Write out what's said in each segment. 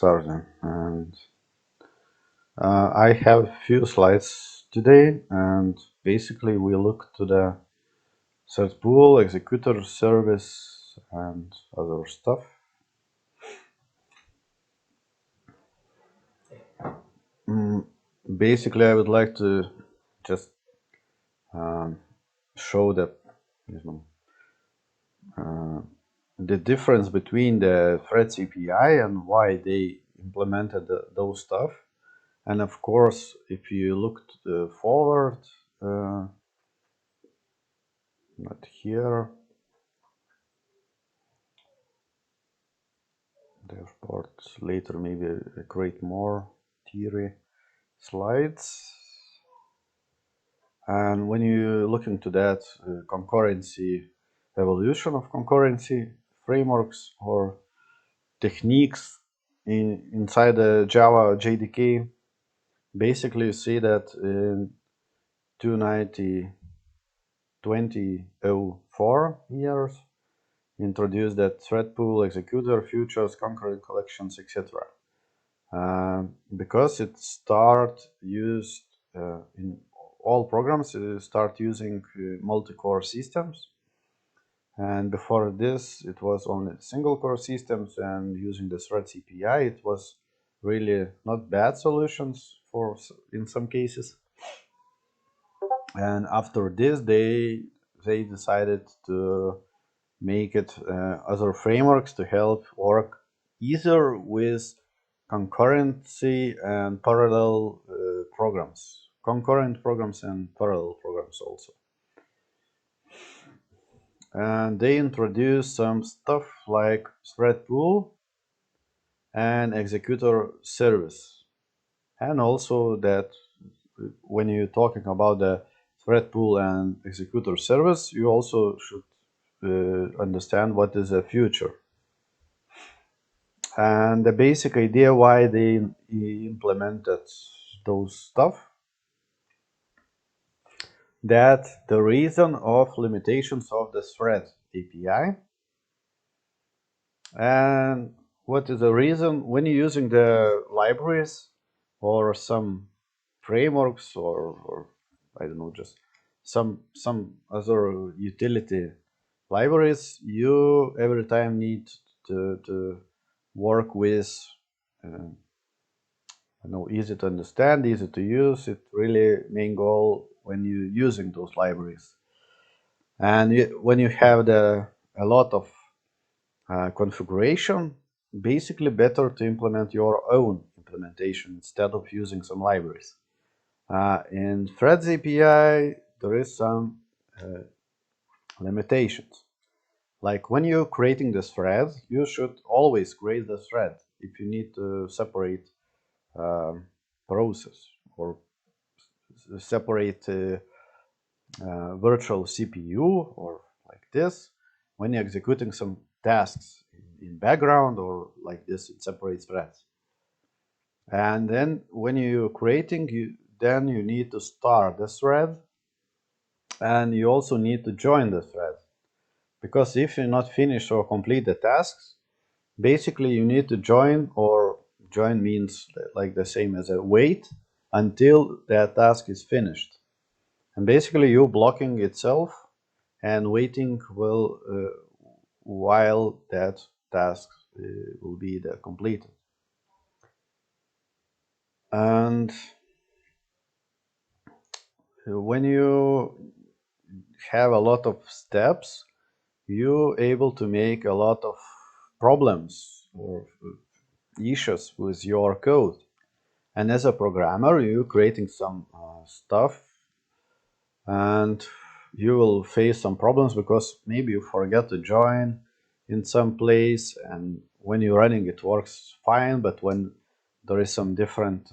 starting. And I have a few slides today, and basically we look to the ThreadPool, Executor Service, and other stuff. Basically, I would like to just show the difference between the Threads API and why they implemented those stuff. And of course, if you look forward, not here, therefore later maybe create more theory slides. And when you look into that concurrency, evolution of concurrency frameworks or techniques inside the Java JDK, basically you see that in 2004 years introduced that ThreadPool, executor, futures, concurrent collections, etc. Because it used in all programs start using multi-core systems, and before this it was only single core systems, and using the Threads API it was really not bad solutions for in some cases. And after this they decided to make it other frameworks to help work easier with concurrency and parallel programs, concurrent programs and parallel programs also. And they introduced some stuff like ThreadPool and Executor Service. And also that when you're talking about the ThreadPool and Executor Service, you also should understand what is a future. And the basic idea why they implemented those stuff, that the reason of limitations of the Thread API. And what is the reason? When you're using the libraries or some frameworks or I don't know, just some other utility libraries, you every time need to work with easy to understand, easy to use. It really main goal when you're using those libraries. And when you have a lot of configuration, basically better to implement your own implementation instead of using some libraries. In Threads API, there is some limitations. Like when you're creating this thread, you should always create the thread if you need to separate process or separate virtual CPU or like this. When you're executing some tasks in background or like this, it separates threads. And then when you're creating, you need to start the thread, and you also need to join the thread, because if you not finish or complete the tasks, basically you need to join, or join means like the same as a wait until that task is finished. And basically you blocking itself and waiting will while that task will be completed. And when you have a lot of steps, you're able to make a lot of problems or issues with your code. And as a programmer, you're creating some stuff, and you will face some problems because maybe you forget to join in some place, and when you're running it works fine, but when there is some different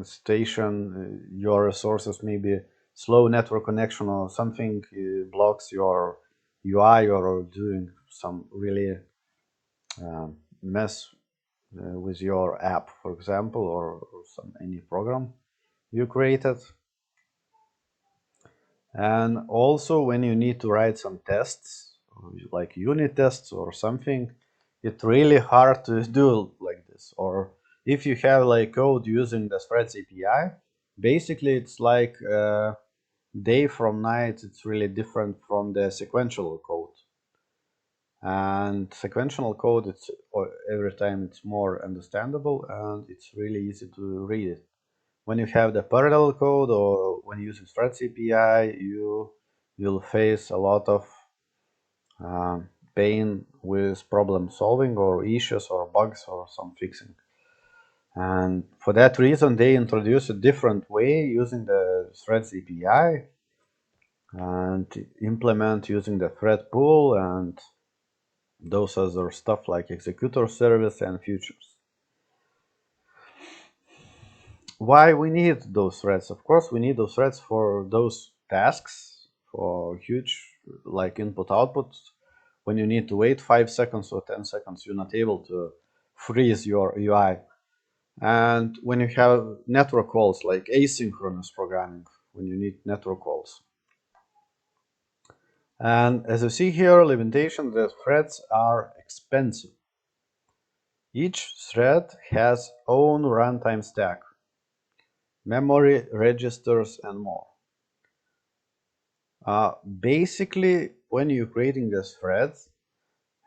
station, your resources, maybe slow network connection or something blocks your UI, or doing some really mess with your app, for example, or any program you created. And also when you need to write some tests like unit tests or something, it's really hard to do like this. Or if you have like code using the Threads API, basically it's like day from night. It's really different from the sequential code. And sequential code, it's every time it's more understandable and it's really easy to read it. When you have the parallel code or when using Threads API, you'll face a lot of pain with problem solving or issues or bugs or some fixing. And for that reason, they introduced a different way using the Threads API and implement using the ThreadPool and those other stuff like Executor Service and features. Why we need those threads? Of course, we need those threads for those tasks, for huge like input output. When you need to wait 5 seconds or 10 seconds, you're not able to freeze your UI. And when you have network calls like asynchronous programming, when you need network calls. And as you see here, limitation, the threads are expensive. Each thread has own runtime stack, memory, registers, and more. Basically, when you're creating these threads,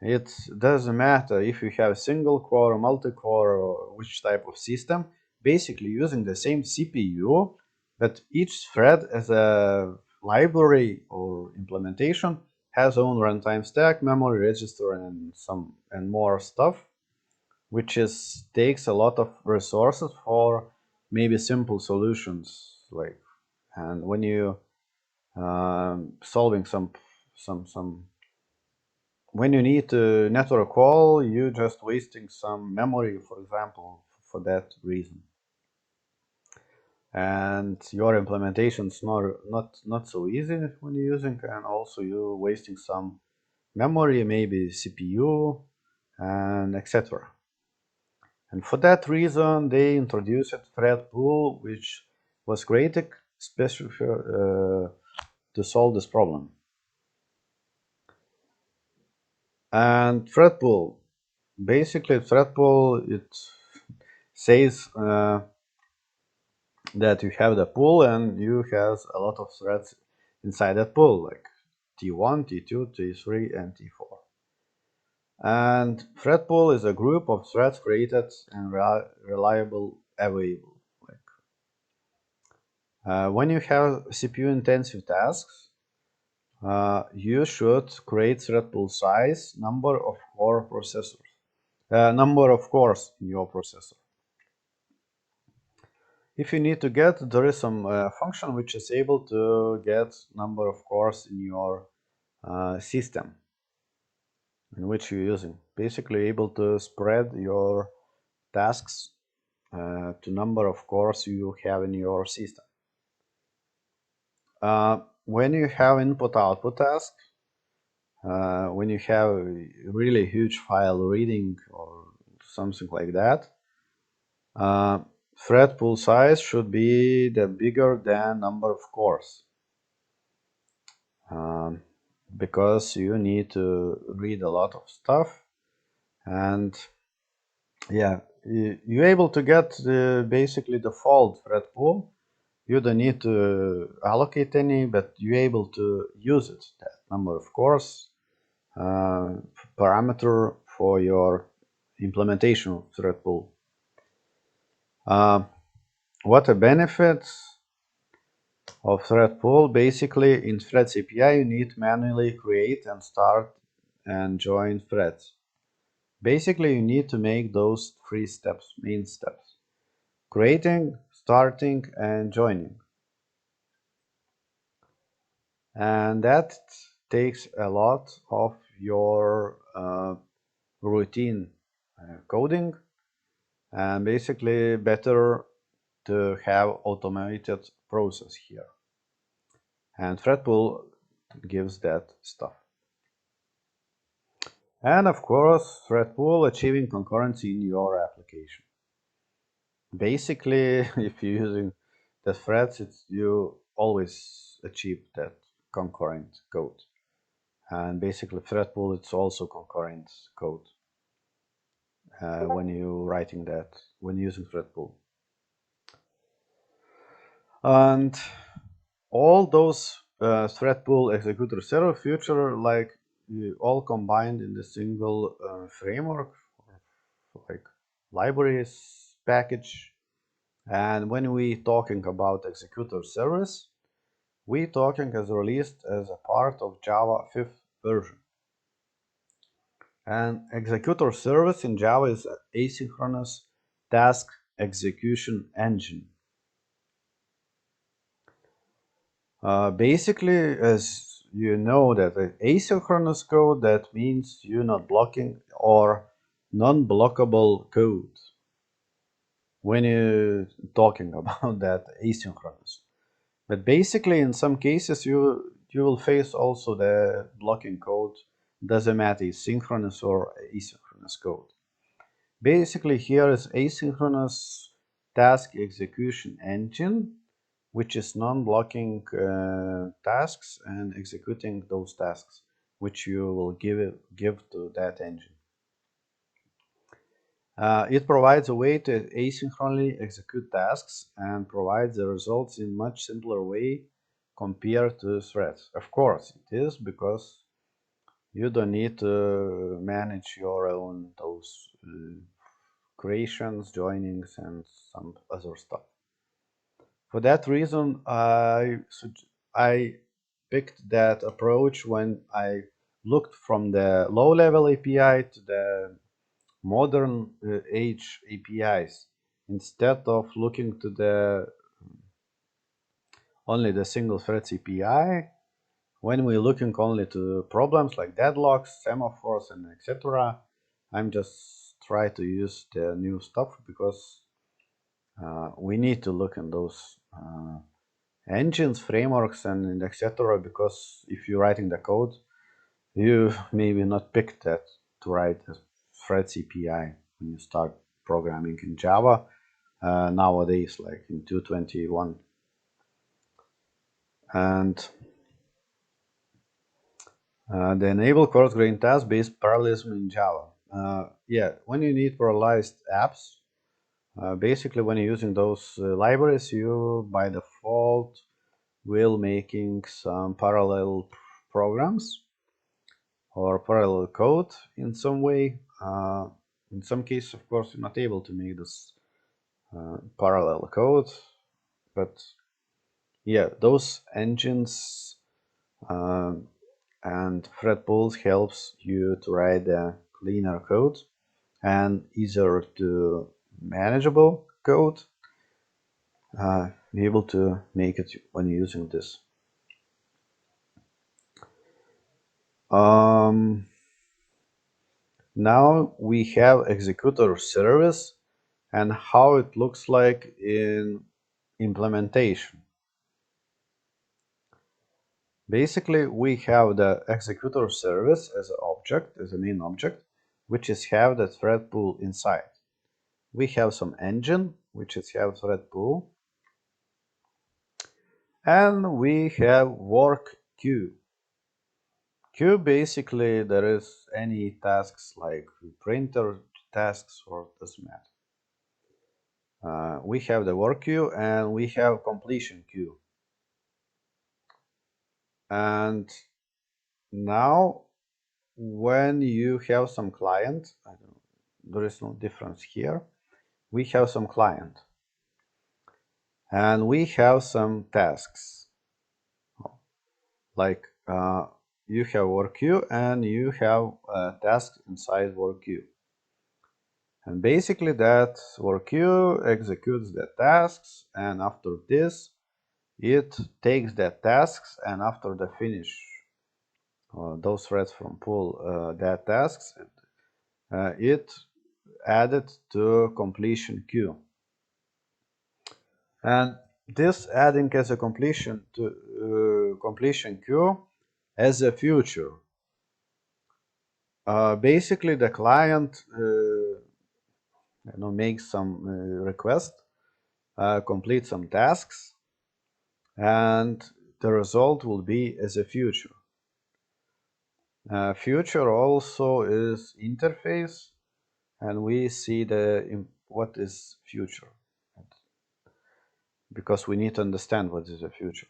it doesn't matter if you have single core, multi-core, or which type of system. Basically, using the same CPU, but each thread as a library or implementation has own runtime stack, memory, register, and more stuff, which takes a lot of resources for maybe simple solutions. And when you solving some when you need a network call, you just wasting some memory, for example, for that reason. And your implementation's not so easy when you're using, and also you're wasting some memory, maybe CPU, and etc. And for that reason, they introduced ThreadPool, which was created especially to solve this problem. And ThreadPool, basically ThreadPool, it says that you have the pool and you have a lot of threads inside that pool, like T1, T2, T3, and T4. And ThreadPool is a group of threads created and reliable available. When you have CPU-intensive tasks, you should create ThreadPool size, number of cores in your processor. If you need to get, there is some function which is able to get number of cores in your system in which you're using. Basically able to spread your tasks to number of cores you have in your system. When you have input-output task, when you have really huge file reading or something like that, thread pool size should be the bigger than number of cores, because you need to read a lot of stuff. And yeah, you're able to get basically default thread pool. You don't need to allocate any, but you're able to use it, that number of cores parameter for your implementation of thread pool. What are benefits of thread pool? Basically, in Threads API, you need to manually create and start and join threads. Basically, you need to make those 3 steps, main steps: creating, starting, and joining. And that takes a lot of your routine coding, and basically better to have automated process here. And ThreadPool gives that stuff. And of course, ThreadPool achieving concurrency in your application. Basically, if you're using the threads, you always achieve that concurrent code. And basically, ThreadPool, it's also concurrent code. when you're writing that, when using ThreadPool. And all those ThreadPool Executor Service feature like all combined in the single framework, like libraries package. And when we talking about Executor Service, we talking as released as a part of Java 5th version. And Executor Service in Java is an asynchronous task execution engine. Basically, as you know, that asynchronous code, that means you're not blocking or non-blockable code when you're talking about that asynchronous. But basically, in some cases, you will face also the blocking code. Doesn't matter, synchronous or asynchronous code. Basically, here is asynchronous task execution engine, which is non-blocking tasks and executing those tasks, which you will give to that engine. It provides a way to asynchronously execute tasks and provides the results in much simpler way compared to threads. Of course, it is, because you don't need to manage your own those creations, joinings, and some other stuff. For that reason, I picked that approach when I looked from the low-level API to the modern age APIs, instead of looking to the only the single threads API. When we're looking only to problems like deadlocks, semaphores, and etc., I'm just try to use the new stuff, because we need to look in those engines, frameworks, and etc., because if you're writing the code, you maybe not pick that to write a threads API when you start programming in Java nowadays, like in 2.21. And the enable coarse-grained task-based parallelism in Java. Yeah, when you need parallelized apps, basically when you're using those libraries, you by default will making some parallel programs or parallel code in some way. In some cases, of course, you're not able to make this parallel code, but yeah, those engines and ThreadPools helps you to write a cleaner code and easier to manageable code. Be able to make it when using this. Now we have Executor Service and how it looks like in implementation. Basically, we have the Executor Service as an object, as a main object, which is have the ThreadPool inside. We have some engine, which is have ThreadPool, and we have work queue. Queue, basically, there is any tasks like printer tasks, or doesn't matter. We have the work queue and we have completion queue. And now when you have some client, there is no difference here. We have some client and we have some tasks, like you have work queue and you have tasks inside work queue. And basically that work queue executes the tasks, and after this it takes the tasks, and after the finish those threads from pool that tasks, it added to completion queue. And this adding as a completion to completion queue as a future. Basically the client makes some request, complete some tasks, and the result will be as a future. Future also is interface, and we see what is future, because we need to understand what is the future.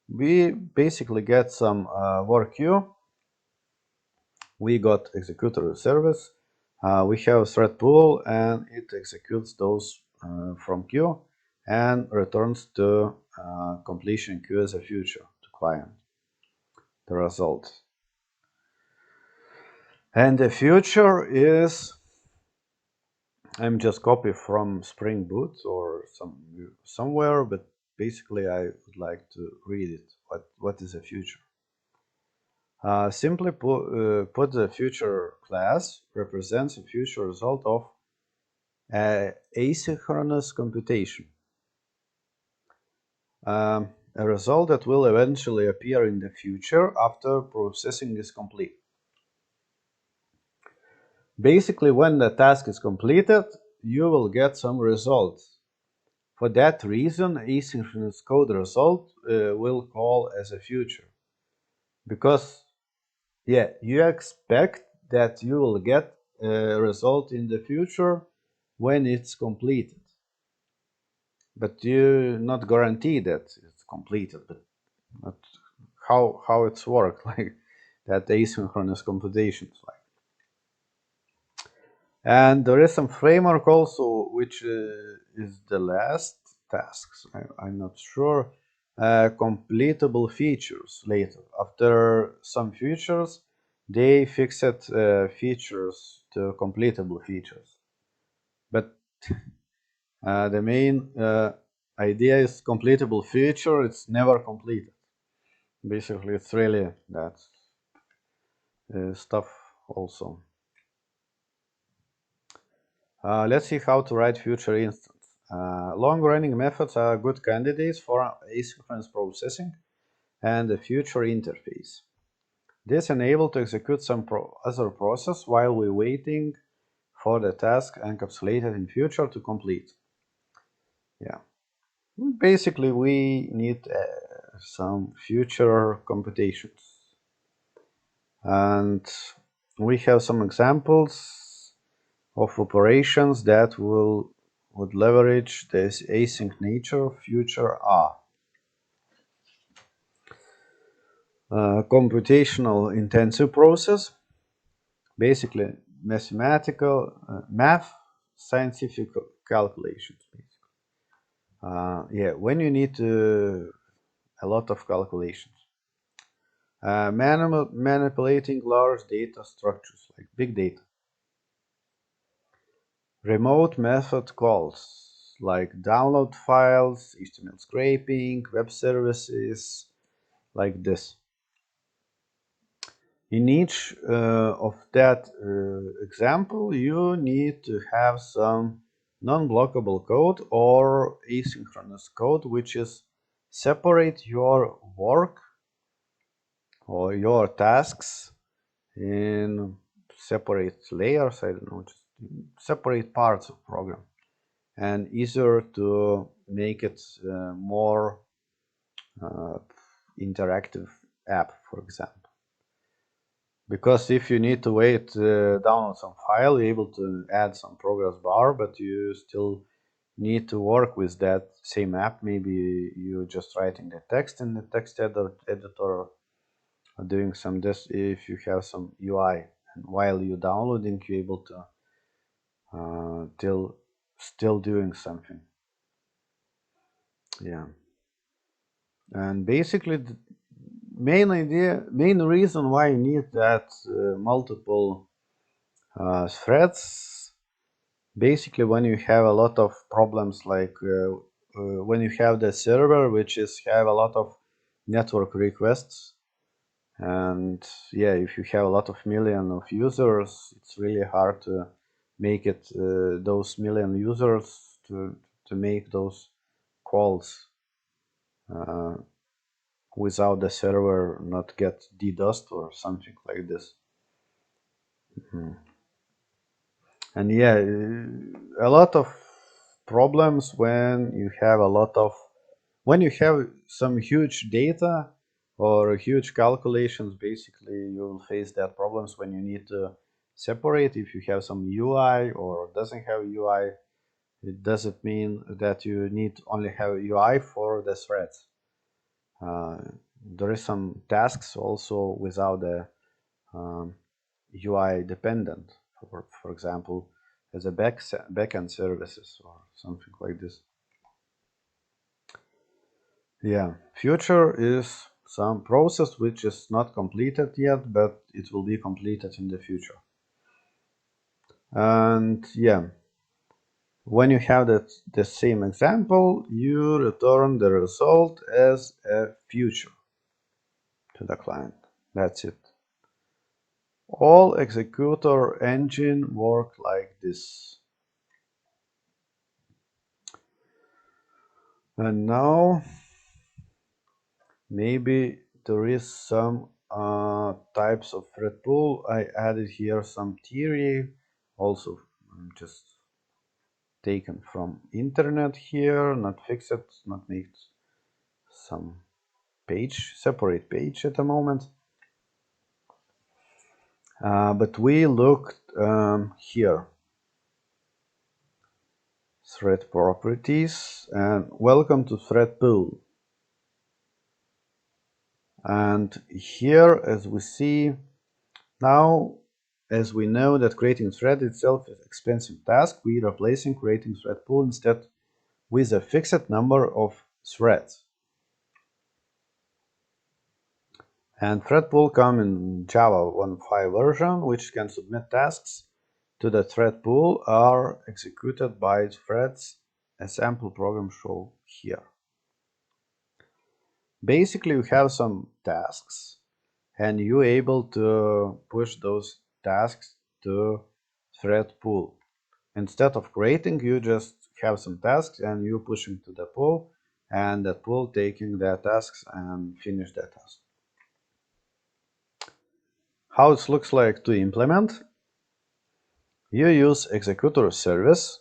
We basically get some work queue. We got Executor Service. We have ThreadPool, and it executes those from queue and returns to completion queue as a future to client, the result. And the future is, I'm just copy from Spring Boot or somewhere, but basically I would like to read it. What is the future? Simply put, the future class represents a future result of asynchronous computation. A result that will eventually appear in the future after processing is complete. Basically, when the task is completed, you will get some results. For that reason, asynchronous code result will call as a future. Because, yeah, you expect that you will get a result in the future when it's completed. But you not guarantee that it's completed, but not how it's work, like that asynchronous computations. Like. And there is some framework also, which is the last tasks. I'm not sure. Completable features later. After some features, they fixed features to completable features. But the main idea is completable feature. It's never completed. Basically, it's really that stuff also. Let's see how to write future instance. Long-running methods are good candidates for asynchronous processing and a future interface. This enables to execute some other process while we're waiting for the task encapsulated in future to complete. Yeah. Basically, we need some future computations. And we have some examples of operations that would leverage this async nature future are. Computational intensive process, basically mathematical math, scientific calculations. Yeah, when you need a lot of calculations. Manipulating large data structures like big data. Remote method calls like download files, HTML scraping, web services, like this. In each of that example, you need to have some non-blockable code or asynchronous code, which is separate your work or your tasks in separate layers, I don't know, just separate parts of program, and easier to make it more interactive app, for example. Because if you need to wait download some file, you're able to add some progress bar, but you still need to work with that same app. Maybe you're just writing the text in the text editor or doing some this if you have some UI. And while you're downloading, you're able to still doing something. Yeah. And basically the main reason why you need that multiple threads, basically when you have a lot of problems, like when you have the server which is have a lot of network requests, and yeah, if you have a lot of million of users, it's really hard to make it those million users to make those calls without the server not get DDoSed or something like this. And yeah, a lot of problems when you have some huge data or huge calculations. Basically, you will face that problems when you need to separate. If you have some UI or doesn't have UI, it doesn't mean that you need only have UI for the threads. There is some tasks also without the UI dependent, for example, as a backend services or something like this. Yeah, future is some process which is not completed yet, but it will be completed in the future. And yeah, when you have the same example, you return the result as a future to the client. That's it. All executor engine work like this. And now maybe there is some types of ThreadPool. I added here some theory, also just taken from internet here, not fixed, not made some page, separate page at the moment. But we looked here, thread properties, and welcome to ThreadPool. And here, as we see now, as we know that creating thread itself is an expensive task, we are replacing creating thread pool instead with a fixed number of threads. And thread pool come in Java 1.5 version, which can submit tasks to the thread pool are executed by threads. A sample program shown here. Basically, you have some tasks and you're able to push those tasks to thread pool. Instead of creating, you just have some tasks and you pushing to the pool, and that pool taking the tasks and finish that task. How it looks like to implement? You use Executor Service.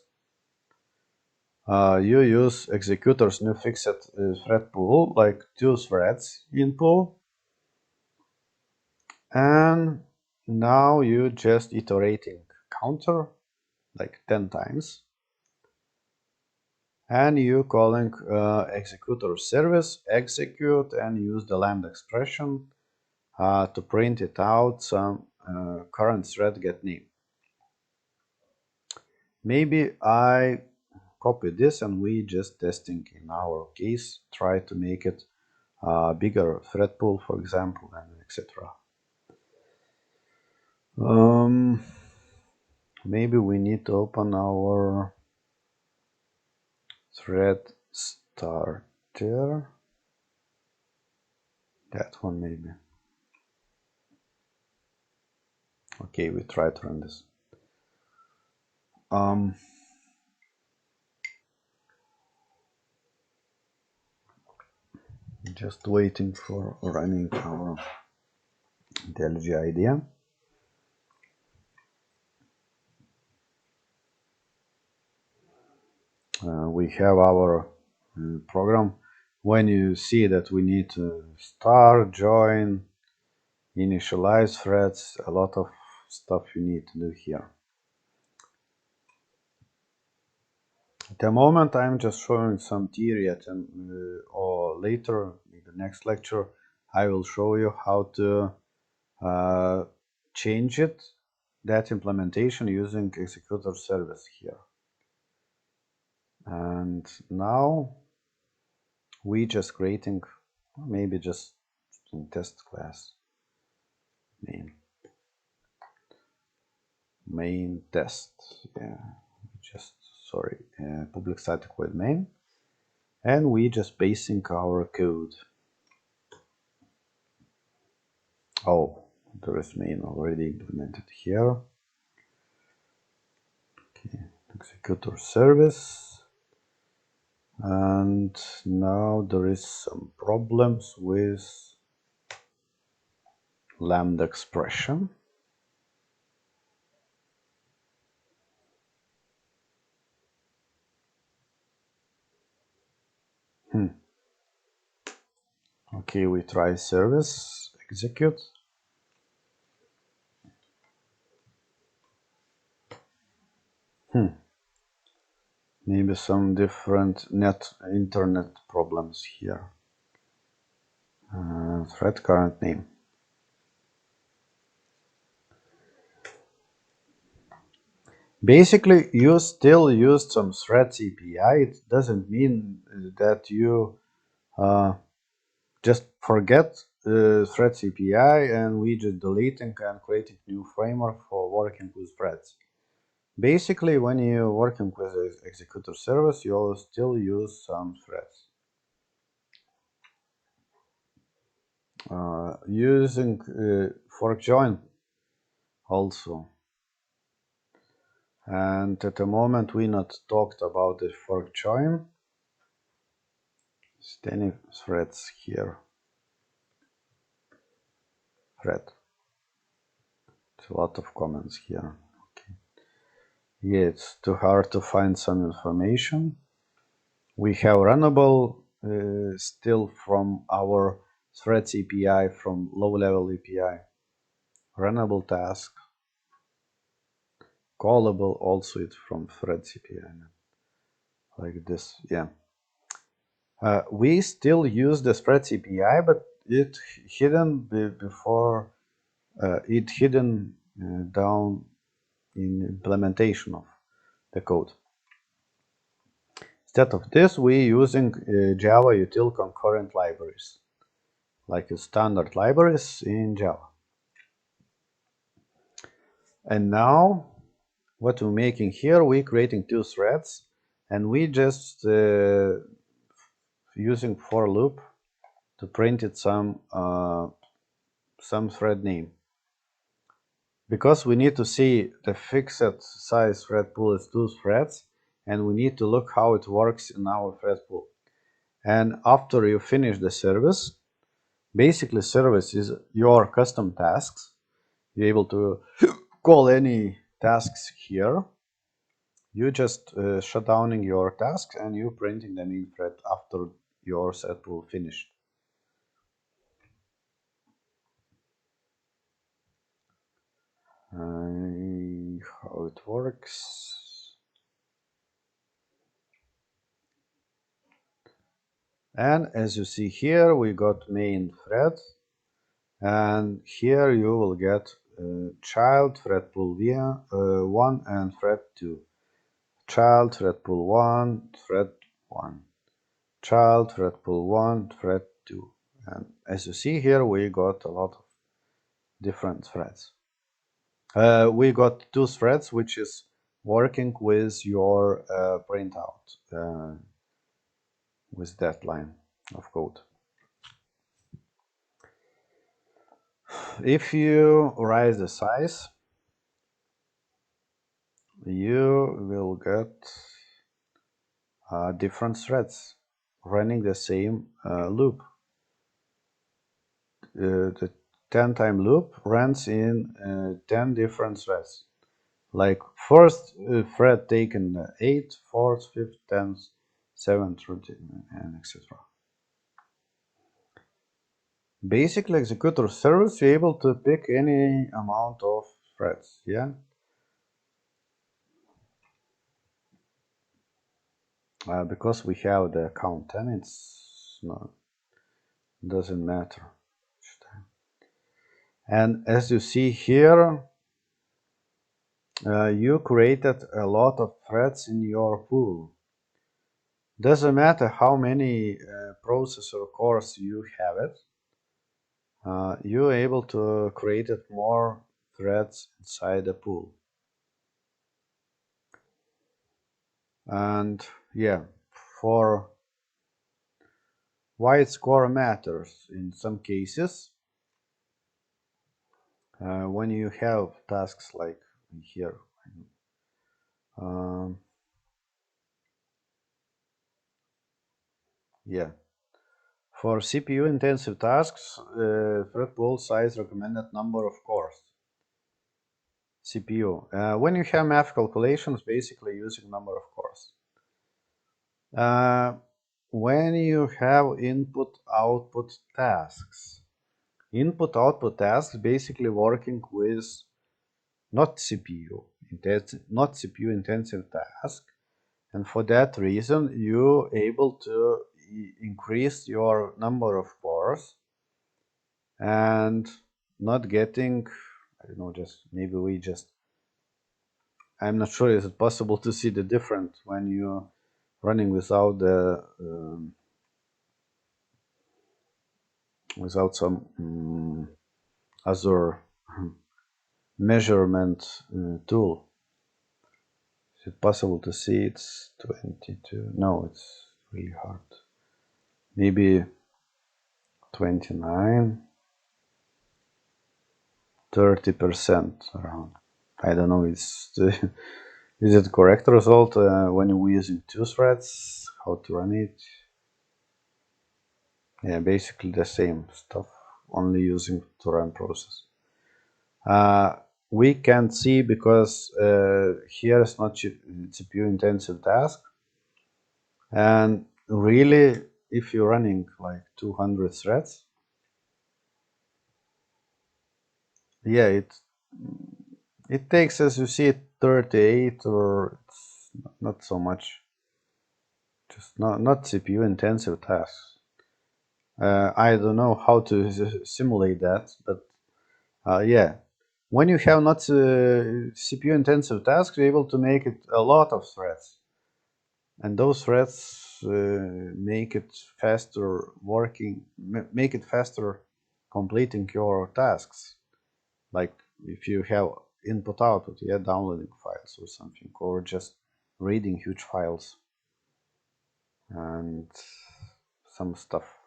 You use executor's new fixed thread pool, like 2 threads in pool. And now you just iterating counter like 10 times. And you calling executor service, execute, and use the lambda expression to print it out some current thread get name. Maybe I copy this and we just testing in our case, try to make it bigger thread pool, for example, and etc. Maybe we need to open our thread starter. That one maybe. Okay, we try to run this. Just waiting for running our IntelliJ IDEA. We have our program. When you see that we need to start, join, initialize threads, a lot of stuff you need to do here. At the moment, I'm just showing some theory, or later in the next lecture, I will show you how to change it, that implementation using Executor Service here. And now we just creating, maybe just in test class main test, yeah, just sorry, public static void main, and we just pasting our code. Oh, there is main already implemented here. Okay, executor service, and now there is some problems with lambda expression. Okay, we try service, execute. maybe some different internet problems here. Thread current name. Basically, you still use some threads API. It doesn't mean that you just forget threads API and we just deleting and creating new framework for working with threads. Basically, when you're working with Executor Service, you'll still use some threads. Using fork join also. And at the moment we not talked about the fork join. Any threads here. Thread. It's a lot of comments here. Okay. Yeah, it's too hard to find some information. We have runnable still from our threads API, from low-level API. Runnable task. Callable also it's from threads API. Like this, yeah. We still use the threads API, but it hidden before it hidden down in implementation of the code. Instead of this, we using Java util concurrent libraries, like standard libraries in Java. And now, what we're making here, we're creating two threads, and we just using for loop to print it some thread name. Because we need to see the fixed size thread pool is 2 threads, and we need to look how it works in our thread pool. And after you finish the service, basically service is your custom tasks. You're able to call any tasks here. You just shut downing your tasks and you printing them in thread after your thread pool finished. How it works. And as you see here, we got main thread, and here you will get child thread pool 1 and thread 2, child thread pool 1, thread 1, child thread pool 1, thread 2. And as you see here, we got a lot of different threads. We got 2 threads, which is working with your printout with that line of code. If you raise the size, you will get different threads running the same loop. The 10-time loop runs in 10 different threads. Like first thread taken 8th, 4th, 5th, 10th, 7th, 13th, and etc. Basically, Executor Service, you're able to pick any amount of threads, yeah? Because we have the count 10, it's not, doesn't matter. And as you see here, you created a lot of threads in your pool. Doesn't matter how many processor cores you have it, you're able to create more threads inside the pool. And yeah, for why score matters in some cases, when you have tasks like here, yeah, for CPU intensive tasks, thread pool size recommended number of cores. CPU. When you have math calculations, basically using number of cores. When you have input-output tasks, input-output tasks basically working with not CPU intensive task, And for that reason, you're able to increase your number of cores and not getting, I don't know, just maybe I'm not sure is it possible to see the difference when you're running without the without some other measurement tool. Is it possible to see? It's 22. No, it's really hard. Maybe 29, 30% around. I don't know. Is it correct result when we're using 2 threads? How to run it? Yeah, basically the same stuff, only using to run process. We can't see because here is not CPU intensive task, and really if you're running like 200 threads, yeah, it takes, as you see, 38, or it's not so much, just not CPU intensive tasks. I don't know how to simulate that, but yeah, when you have not CPU intensive tasks, you're able to make it a lot of threads, and those threads make it faster working, make it faster completing your tasks. Like if you have input output, yeah, downloading files or something, or just reading huge files and some stuff.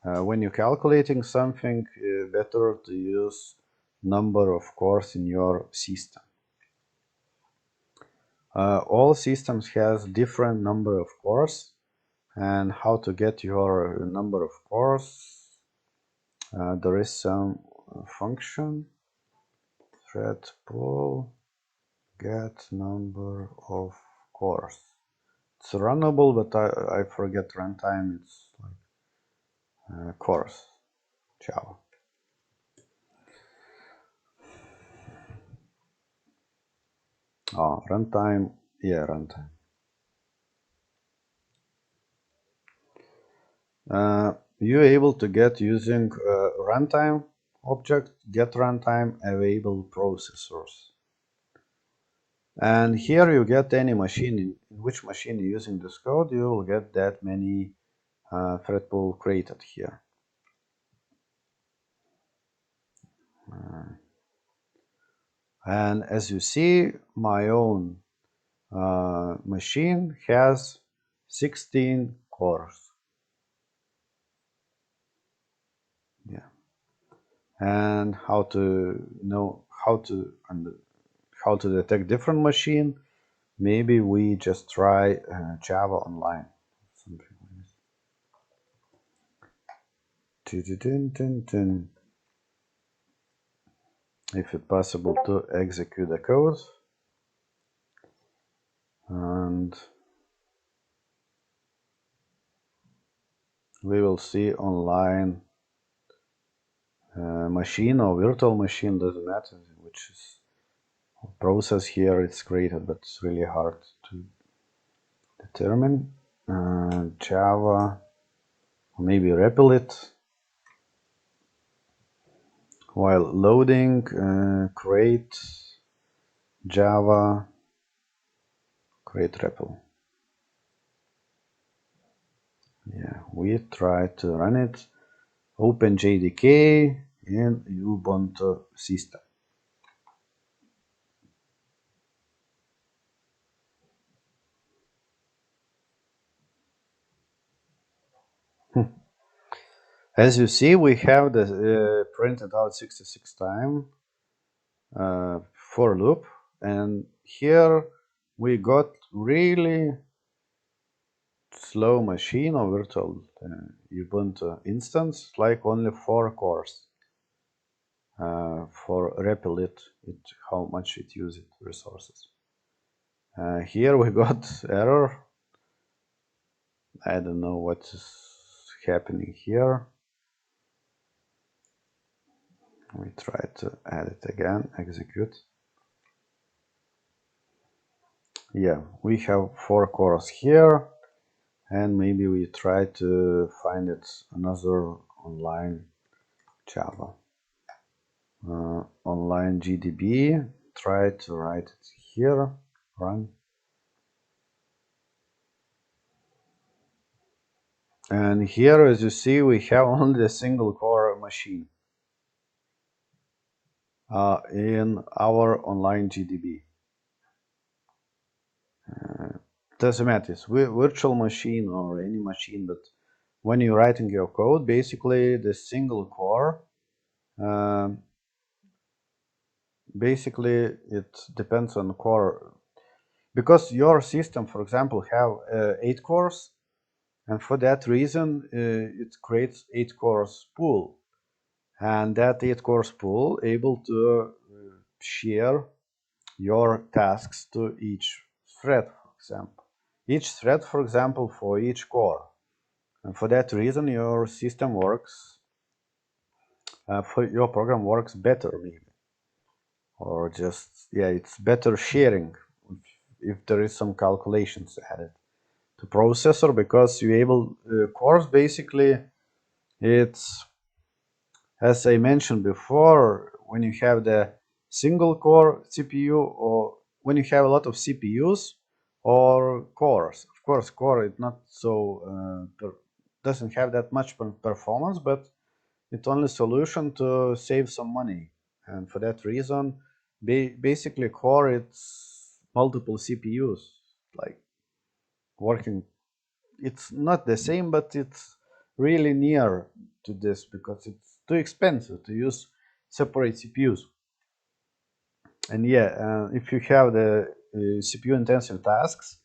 When you're calculating something, better to use number of cores in your system. All systems has different number of cores, and how to get your number of cores, there is some function, ThreadPool, get number of cores. It's runnable, but I forget runtime. It's like cores, Java. Oh, runtime, yeah, runtime. You're able to get using runtime object, get runtime available processors. And here you get any machine, in which machine you're using this code, you will get that many ThreadPool created here. And as you see, my own machine has 16 cores. Yeah. And how to know how to detect different machine? Maybe we just try Java Online. Something like this. If it's possible to execute the code, and we will see online machine or virtual machine, doesn't matter which is process here it's created, but it's really hard to determine. Java, maybe REPL-it. While loading, create Java, create REPL. Yeah, we try to run it. Open JDK in Ubuntu system. As you see, we have the printed out 66 times for loop, and here we got really slow machine or virtual Ubuntu instance, like only 4 cores for REPL-it, how much it uses resources. Here we got error. I don't know what is happening here. We try to add it again, execute. Yeah, we have 4 cores here, and maybe we try to find it another online Java. Online GDB, try to write it here, run. And here, as you see, we have only a single core machine in our online GDB. Doesn't matter, it's virtual machine or any machine, but when you're writing your code, basically the single core, basically it depends on core, because your system, for example, have 8 cores, and for that reason it creates 8 cores pool, and that 8 cores pool able to share your tasks to each thread, for example. Each thread, for example, for each core. And for that reason, your system works, for your program works better, maybe. Or just, yeah, it's better sharing if there is some calculations added to processor, because you able, cores basically, it's, as I mentioned before, when you have the single core CPU, or when you have a lot of CPUs or cores. Of course, core is not so doesn't have that much performance, but it's only solution to save some money. And for that reason, basically core, it's multiple CPUs, like working. It's not the same, but it's really near to this, because it's too expensive to use separate CPUs. And yeah, if you have the CPU intensive tasks,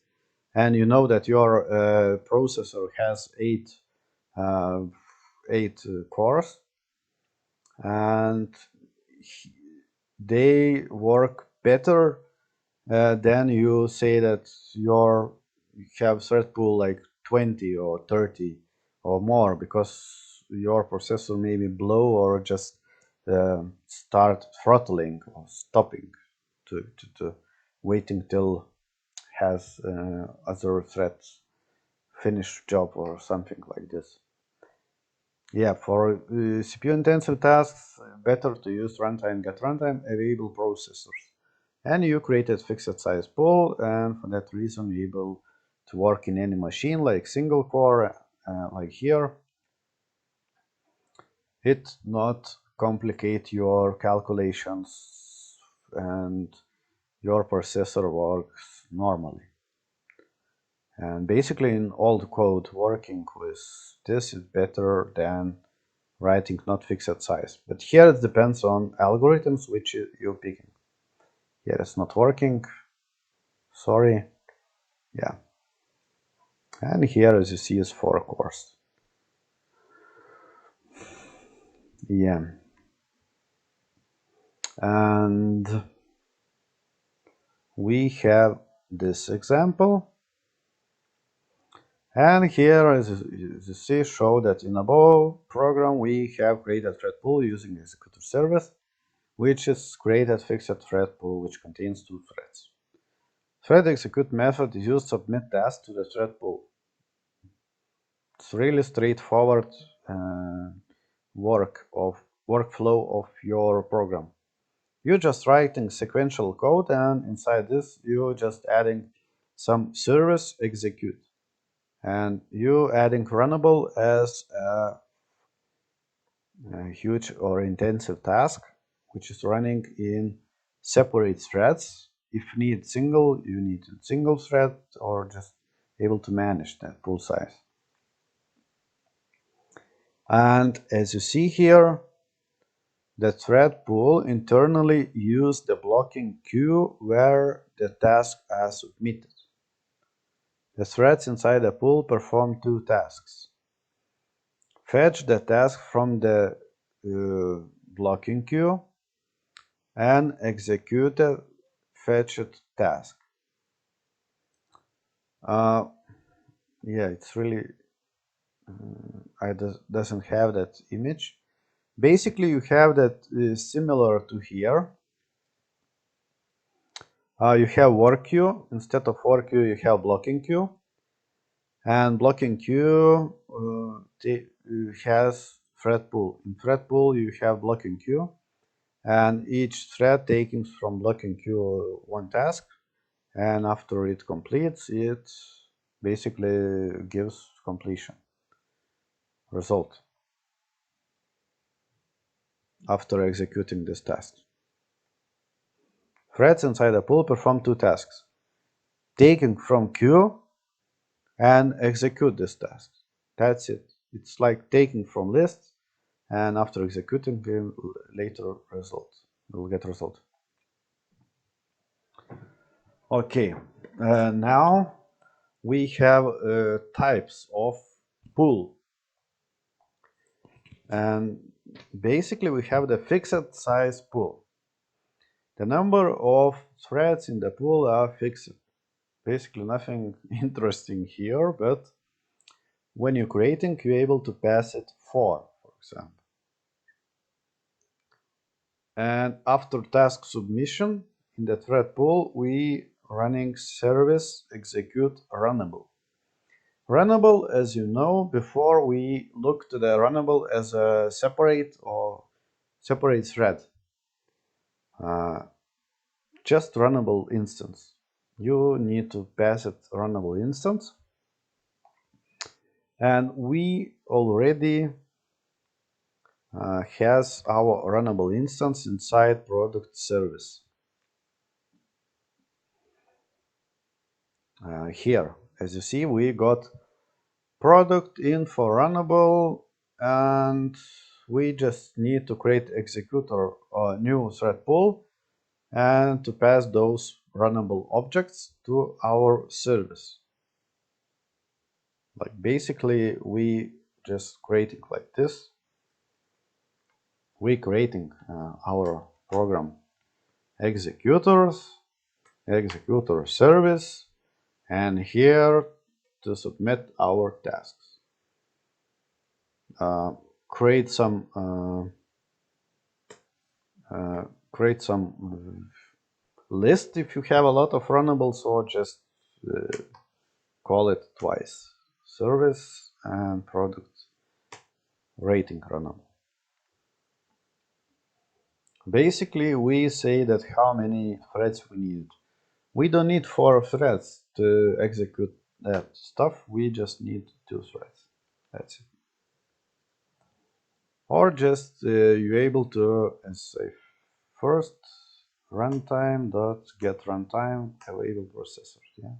and you know that your processor has uh, eight cores, and they work better, then you say that you have ThreadPool like 20 or 30 or more, because your processor may be blow or just start throttling or stopping to waiting till has other threads finish job or something like this. Yeah, for CPU intensive tasks, better to use runtime get runtime available processors. And you created fixed size pool, and for that reason you're able to work in any machine, like single core, like here. It not complicate your calculations, and your processor works normally. And basically in old code, working with this is better than writing not fixed size. But here it depends on algorithms which you're picking. Here it's not working, sorry. Yeah, and here, as you see, is 4 cores. Yeah, and we have this example, and here, as you see, show that in above program we have created ThreadPool using Executor Service, which is created fixed thread pool which contains 2 threads. Thread execute method is used to submit tasks to the thread pool. It's really straightforward workflow of your program. You're just writing sequential code, and inside this you're just adding some service execute, and you adding runnable as a huge or intensive task which is running in separate threads. If need single, you need a single thread, or just able to manage that pool size. And as you see here, the thread pool internally use the blocking queue where the tasks are submitted. The threads inside the pool perform 2 tasks. Fetch the task from the blocking queue, and execute a fetched task. Yeah, it's really doesn't have that image. Basically, you have that similar to here. You have work queue. Instead of work queue, you have blocking queue. And blocking queue has ThreadPool. In ThreadPool, you have blocking queue, and each thread taking from blocking queue one task, and after it completes, it basically gives completion result after executing this task. Threads inside a pool perform two tasks: taking from queue and execute this task. That's it. It's like taking from list, and after executing later result, we'll get result. Okay, now we have types of pool, and basically we have the fixed size pool. The number of threads in the pool are fixed. Basically nothing interesting here, but when you're creating, you're able to pass it for example. And after task submission in the thread pool, we running service execute runnable. Runnable, as you know, before we looked at the runnable as a separate thread. Just runnable instance. You need to pass it runnable instance. And we already has our runnable instance inside product service. Here, as you see, we got product info runnable, and we just need to create executor or new thread pool and to pass those runnable objects to our service. Like basically we just creating like this. We creating our program executor service, and here to submit our tasks. Create some list if you have a lot of runnables, or just call it twice: service and product rating runnable. Basically, we say that how many threads we need. We don't need 4 threads to execute that stuff. We just need 2 threads. That's it. Or just you're able to say first runtime dot get runtime available processor. Yeah.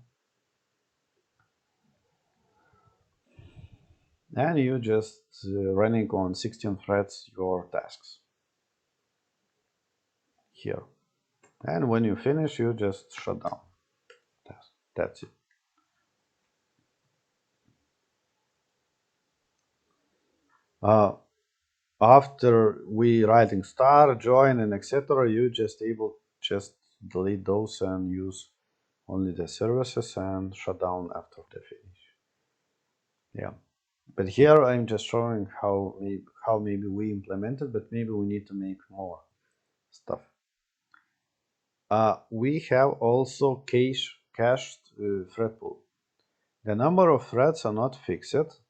And you just running on 16 threads your tasks here. And when you finish, you just shut down. That's it. After we writing star, join, and etc., you just delete those and use only the services and shut down after the finish. Yeah, but here I'm just showing how maybe we implemented, but maybe we need to make more stuff. We have also cached thread pool. The number of threads are not fixed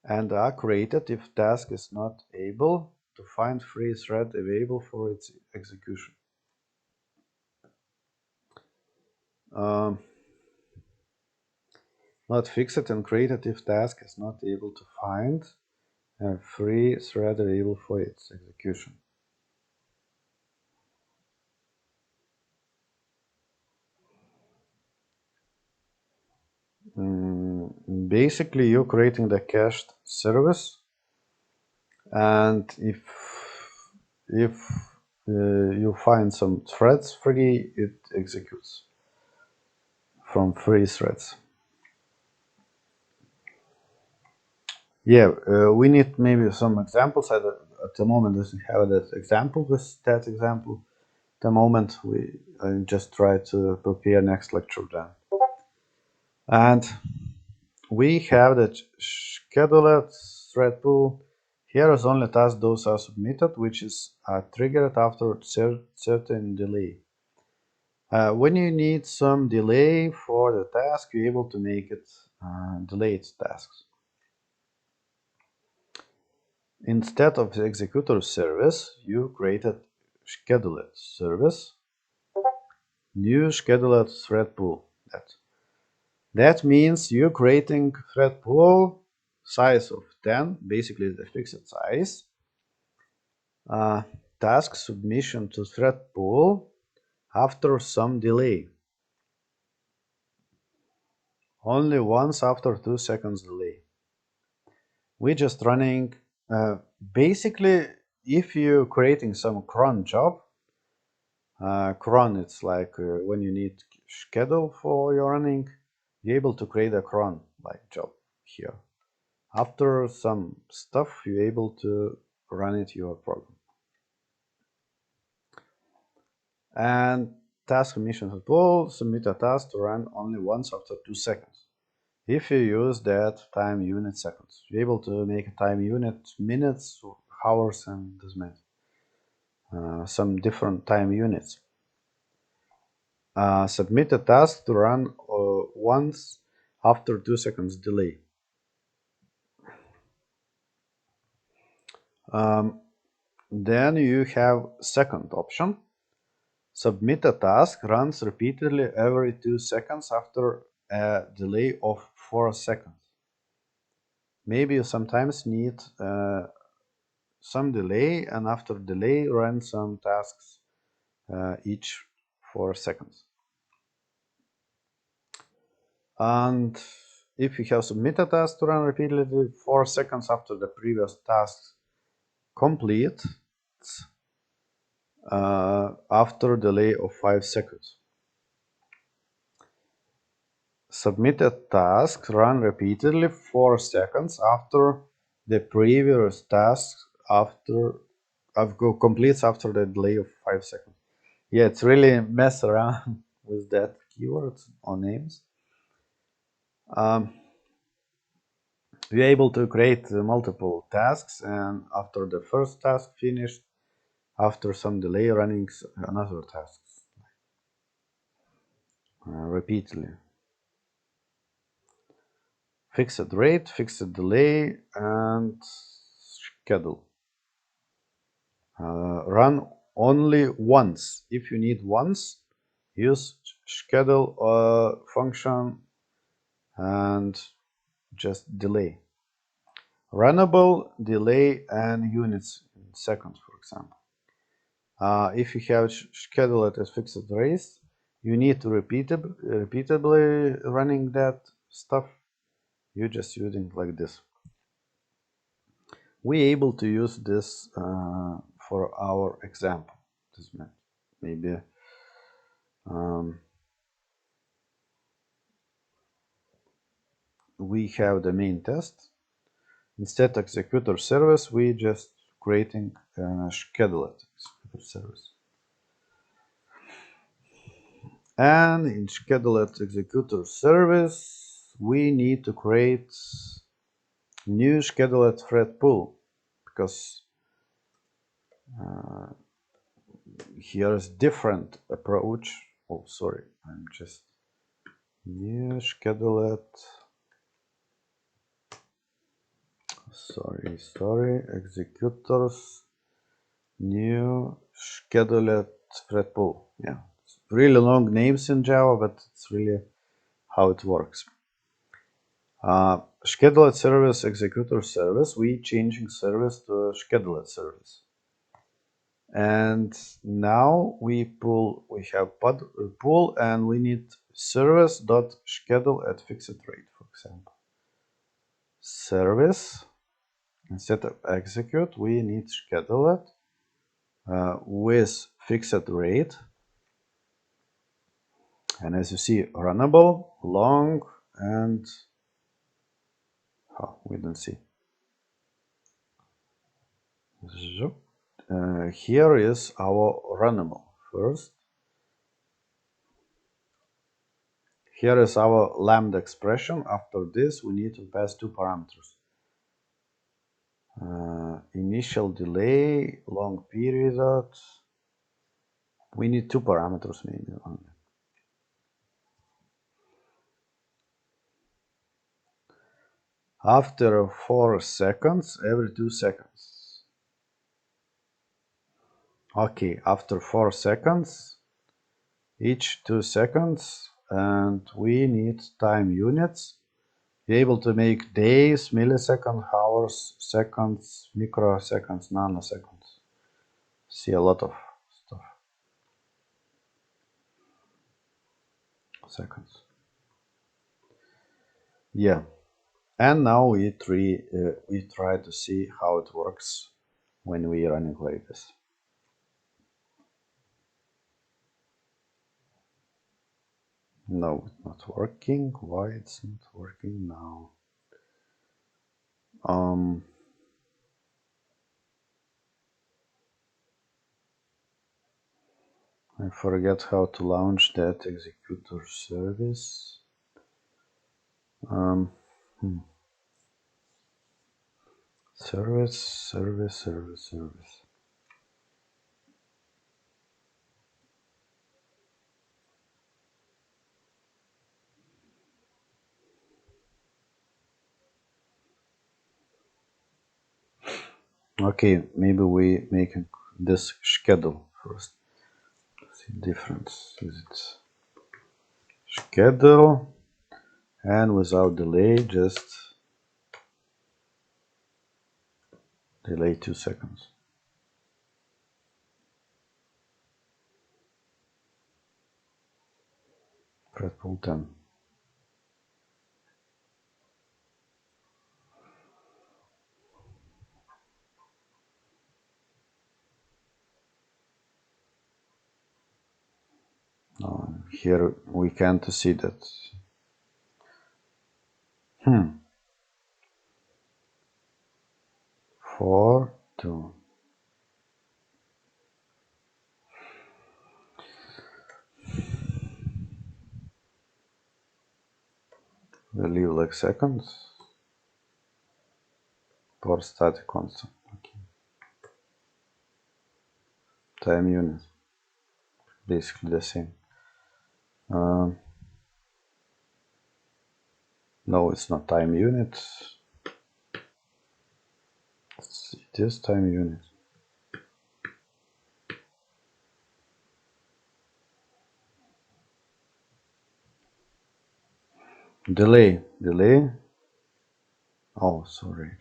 and are created if task is not able to find free thread available for its execution. Not fixed and created if task is not able to find a free thread available for its execution. Basically, you're creating the cached service, and if you find some threads free, it executes from free threads. Yeah, we need maybe some examples. At the moment, doesn't have that example. With that example, at the moment I just try to prepare next lecture then. And we have the scheduled thread pool. Here is only tasks those are submitted, which is triggered after certain delay. When you need some delay for the task, you're able to make it delayed tasks. Instead of the Executor Service, you created Scheduled Service, new Scheduled ThreadPool. That means you're creating ThreadPool size of 10, basically the fixed size. Task submission to ThreadPool after some delay. Only once after 2 seconds delay. We're just running, basically, if you're creating some cron job, cron, it's like when you need schedule for your running, you're able to create a cron like job here. After some stuff, you're able to run it your program. And task submission to tool, submit a task to run only once after 2 seconds. If you use that time unit seconds, you're able to make a time unit minutes, hours, and this many. Some different time units. Submit a task to run once after 2 seconds delay. Then you have second option. Submit a task runs repeatedly every 2 seconds after a delay of 4 seconds. Maybe you sometimes need some delay, and after delay run some tasks each 4 seconds. And if you have submitted a task to run repeatedly 4 seconds after the previous task complete, after delay of 5 seconds. Submit a task run repeatedly 4 seconds after the previous task completes after the delay of 5 seconds. Yeah, it's really mess around with that keywords or names. We're able to create multiple tasks, and after the first task finished, after some delay running another task repeatedly. Fixed rate, fixed delay, and schedule. Run only once. If you need once, use schedule function and just delay. Runnable, delay, and units in seconds, for example. If you have scheduled as fixed race, you need to repeatedly running that stuff. You're just using like this. We're able to use this for our example. This maybe we have the main test. Instead of executor service, we just creating scheduled executor service. And in scheduled executor service, we need to create new scheduled thread pool, because here is different approach. Oh, sorry, I'm just new scheduled. Sorry, executors, new scheduled thread pool. Yeah, it's really long names in Java, but it's really how it works. Scheduled service, executor service, we changing service to scheduled service. And now we have pool, and we need service dot schedule at fixed rate, for example. Service, instead of execute, we need schedule it with fixed rate. And as you see, runnable, long, and we don't see. Here is our runnable first. Here is our lambda expression. After this, we need to pass 2 parameters. Initial delay, long period. We need 2 parameters maybe only. After 4 seconds, every 2 seconds. Okay, after 4 seconds, each 2 seconds, and we need time units. Be able to make days, milliseconds, hours, seconds, microseconds, nanoseconds. See a lot of stuff. Seconds. Yeah. And now we try to see how it works when we running like this. No, it's not working. Why it's not working now? I forget how to launch that Executor Service. Service. Okay, maybe we make this schedule first. See difference. Is it schedule and without delay, just delay 2 seconds. ThreadPool 10. Here we can't see that. 4, 2. We leave like seconds for static constant. Okay. Time unit, basically the same. No, it's not time unit. It is time unit. Delay. Oh, sorry.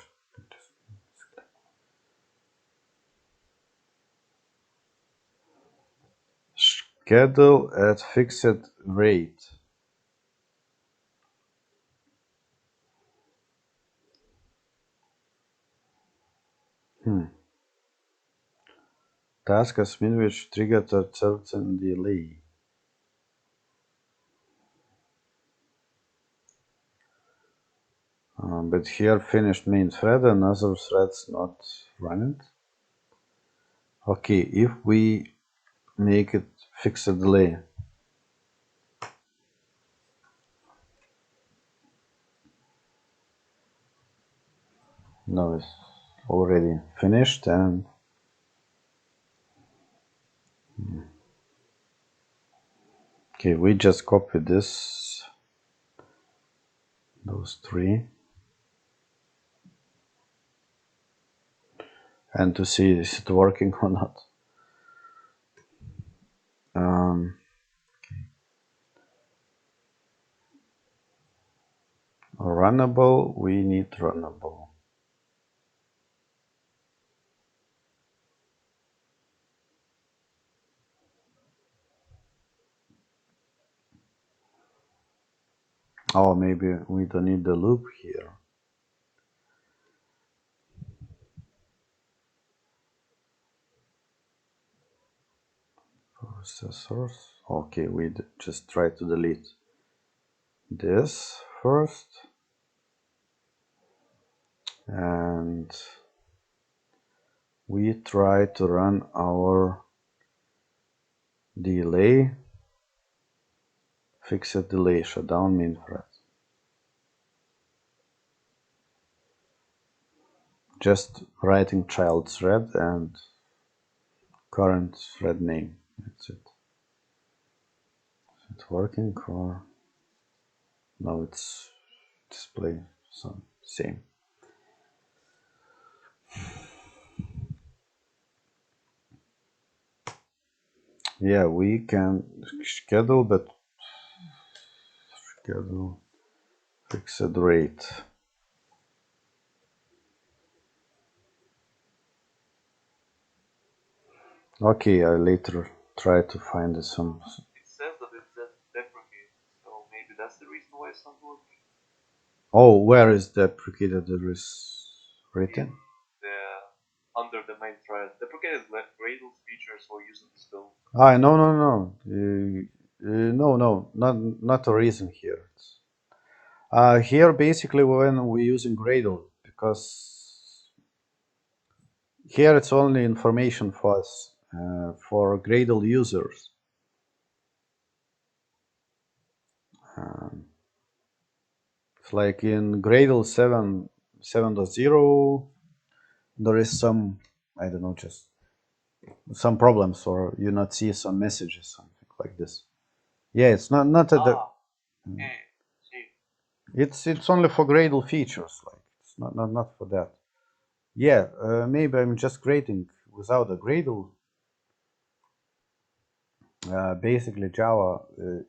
Schedule at fixed rate. Task as min which triggered a certain delay. But here finished main thread and other threads not running. Okay, if we make it fixed delay. No, it's already finished and okay, we just copy this, those 3, and to see is it working or not. Runnable, we need runnable. Oh, maybe we don't need the loop here. Processors. Okay, we just try to delete this first. And we try to run our delay, fixed delay, shut down main thread. Just writing child thread and current thread name. That's it. Is it working or no? It's display some. same. Yeah, we can schedule, but schedule fixed rate. Okay, I later try to find some. It says that it's deprecated, so maybe that's the reason why it's not working. Oh, where is deprecated? There is written. Under the main thread, deprecated Gradle's features for using the skill. Ah, no, no, not a reason here. Here, basically, when we're using Gradle, because here it's only information for us, for Gradle users. It's like in Gradle 7.0, there is some, I don't know, just some problems, or you not see some messages, something like this. Yeah, it's not Okay, see. it's only for Gradle features, like it's not for that. Yeah, maybe I'm just grading without a Gradle. Basically, Java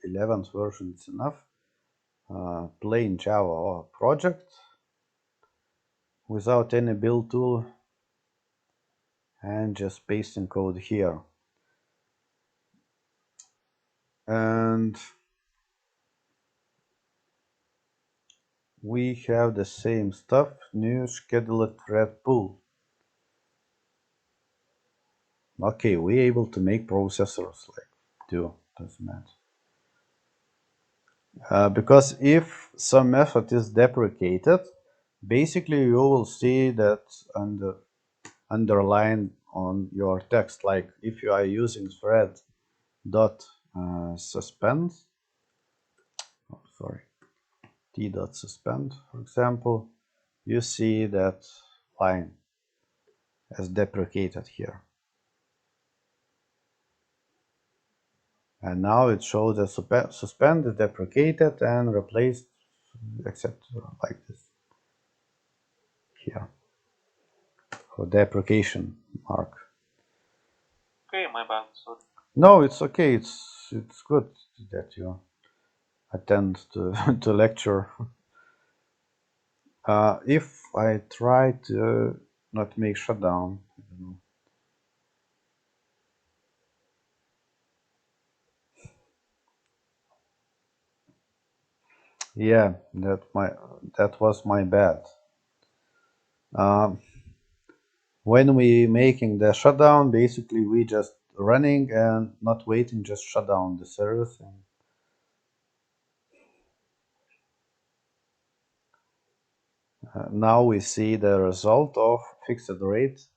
11th version is enough. Plain Java or project without any build tool, and just pasting code here. And we have the same stuff, new scheduled ThreadPool. Okay, we're able to make processors like do, doesn't matter. Because if some method is deprecated, basically you will see that underlined on your text, like if you are using thread dot suspend, oh, sorry, t dot suspend, for example, you see that line as deprecated here. And now it shows that suspend is deprecated and replaced, except like this here, for deprecation mark. Okay, my bad. Sorry. No, it's okay. It's good that you attend to to lecture. If I try to not make shutdown, I don't know. Yeah, that was my bad. When we making the shutdown, basically we just running and not waiting, just shut down the service. Now we see the result of fixed rate.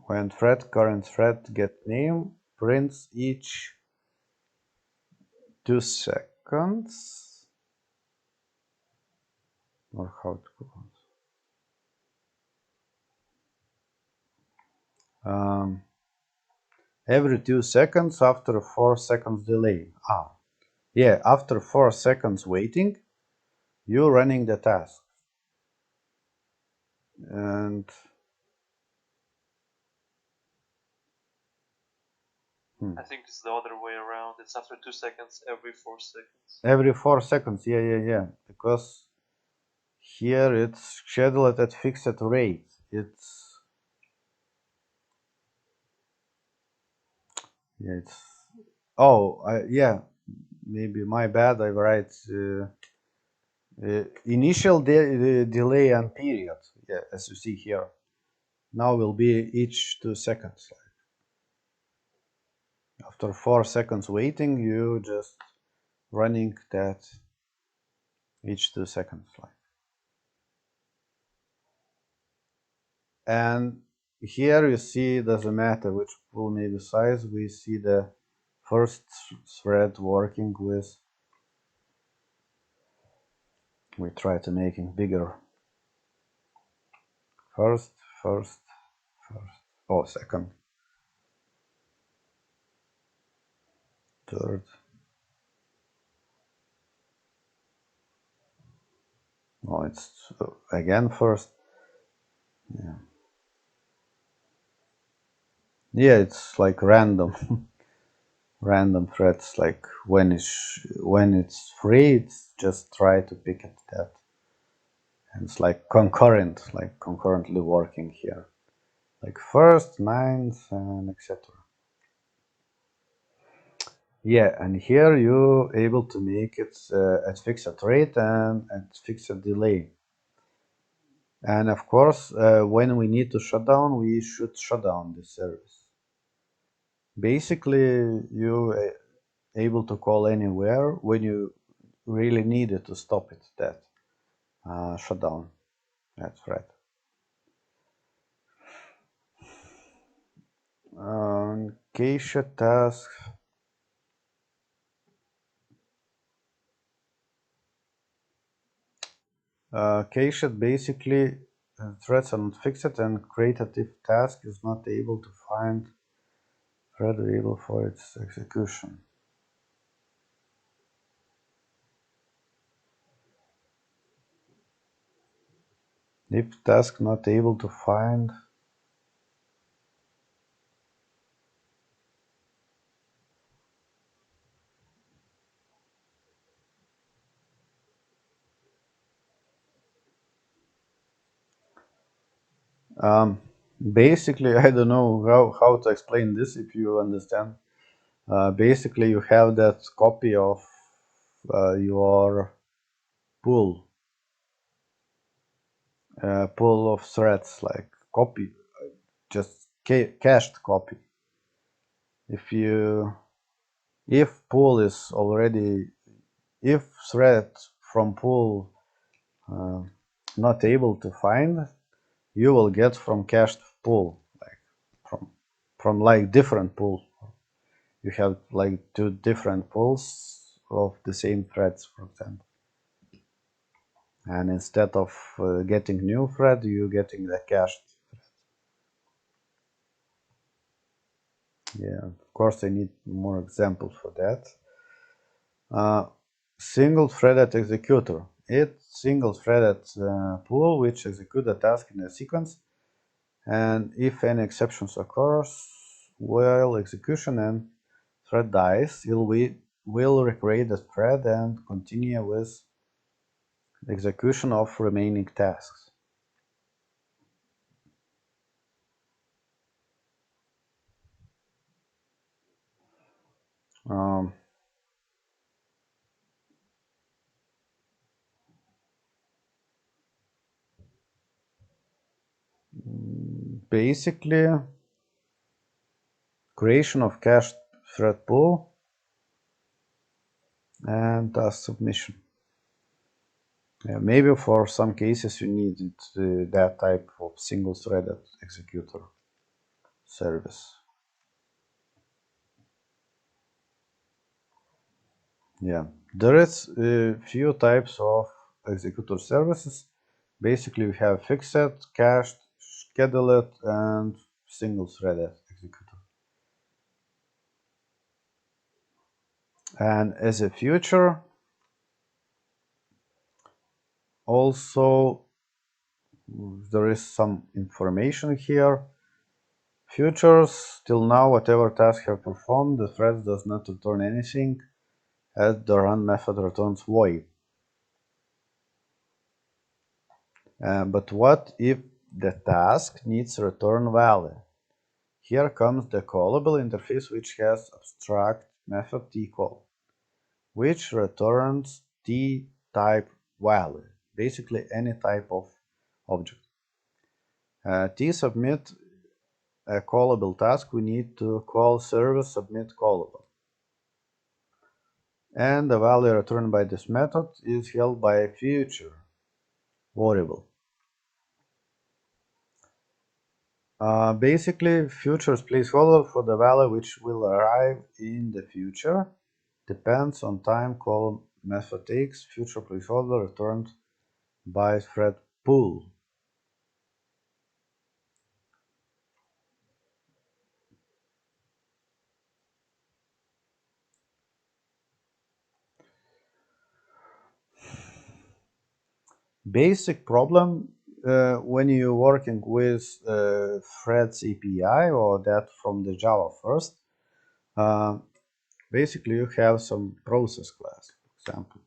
When thread current thread get name prints each 2 seconds, or how it goes. Every 2 seconds after 4 seconds delay. Yeah, after 4 seconds waiting, you're running the task. And I think it's the other way around. It's after 2 seconds, every 4 seconds. Every 4 seconds, yeah. Because here it's scheduled at fixed rate. It's yeah. Maybe my bad. I write initial delay and period. Yeah, as you see here. Now will be each 2 seconds. After 4 seconds waiting, you just running that each 2 seconds. And here you see, doesn't matter which pool maybe size, we see the first thread working with, we try to making bigger. First, oh, second, third, Oh, it's again first. Yeah, it's like random, random threads. Like when it's free, it's just try to pick at that. And it's like concurrently working here. Like first, ninth, and etc. Yeah, and here you're able to make it at fixed rate and at fixed delay. And of course, when we need to shut down, we should shut down the service. Basically, you able to call anywhere when you really needed to stop it, that shut down that thread. Cache task. Cached basically threads are not fixed and created if task is not able to find thread available for its execution. If task not able to find basically, I don't know how to explain this if you understand. Basically, you have that copy of your pool pool of threads, like copy, just cached copy. If pool is already, if thread from pool uh, not able to find, you will get from cached pool, like from like different pool. You have like two different pools of the same threads, for example. And instead of getting new thread, you're getting the cached. Yeah, of course I need more examples for that. Single-threaded executor. It's single-threaded pool which executes a task in a sequence, and if any exceptions occurs while execution and thread dies, will recreate the thread and continue with execution of remaining tasks. Um, Basically, creation of cached thread pool and task submission. Yeah, maybe for some cases you need that type of single-threaded executor service. Yeah, there is a few types of executor services. Basically, we have fixed, cached, scheduled, and single-threaded executor. And as a feature, also there is some information here. Features, till now, whatever task have performed, the thread does not return anything, as the run method returns void. But what if the task needs return value? Here comes the callable interface, which has abstract method tcall, which returns t-type value, basically any type of object. T-submit a callable task, we need to call service submit callable. And the value returned by this method is held by a future variable. Basically, futures placeholder for the value which will arrive in the future depends on time call method takes future placeholder returned by ThreadPool. basic problem when you're working with Threads API or that from the Java first. Basically, you have some process class, for example.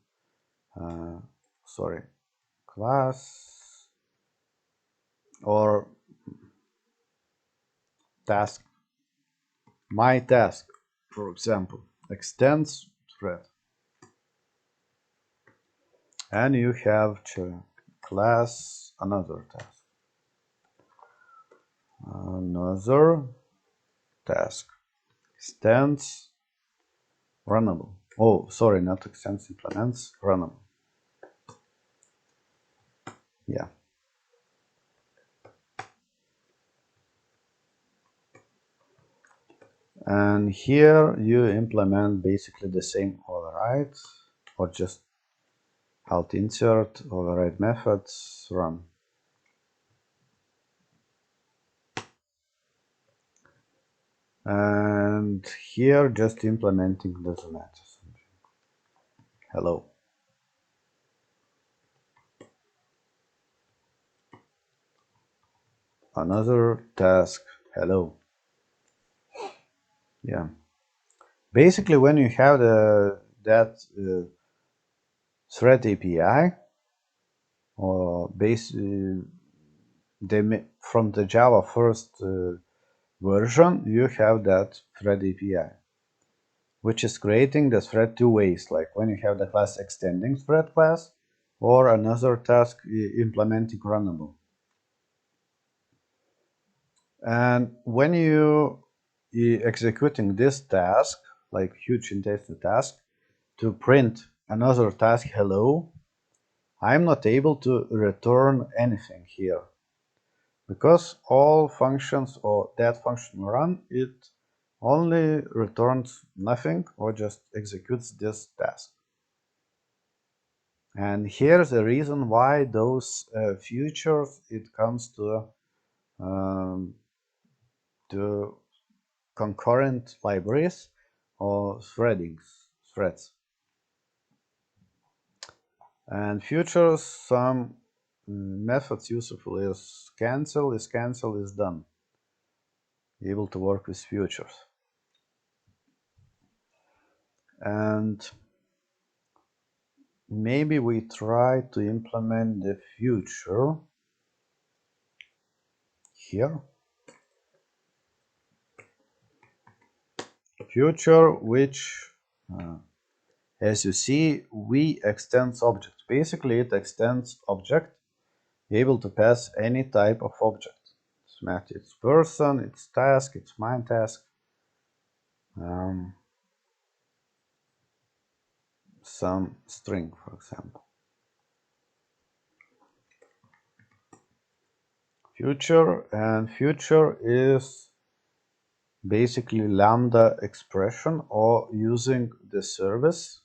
Class or task. My task, for example, extends thread. And you have to class another task. Another task extends runnable. Oh, sorry, not extends, implements runnable. Yeah. And here you implement basically the same override or just alt insert, override methods, run. And here just implementing doesn't matter. Hello. Another task, hello. Yeah. Basically, when you have that thread API or from the Java first version, you have that thread API, which is creating the thread two ways, like when you have the class extending thread class or another task implementing runnable. And when you executing this task, like huge intensity task, to print another task hello, I'm not able to return anything here because all functions or that function run, it only returns nothing or just executes this task. And here's the reason why those features it comes to concurrent libraries or threads. And features, some methods useful is cancel is done. Able to work with features. And maybe we try to implement the future here. Future which as you see, we extends object. Basically, it extends object, able to pass any type of object. It's person, it's task, it's mine task. Some string, for example. Future, and future is basically lambda expression or using the service.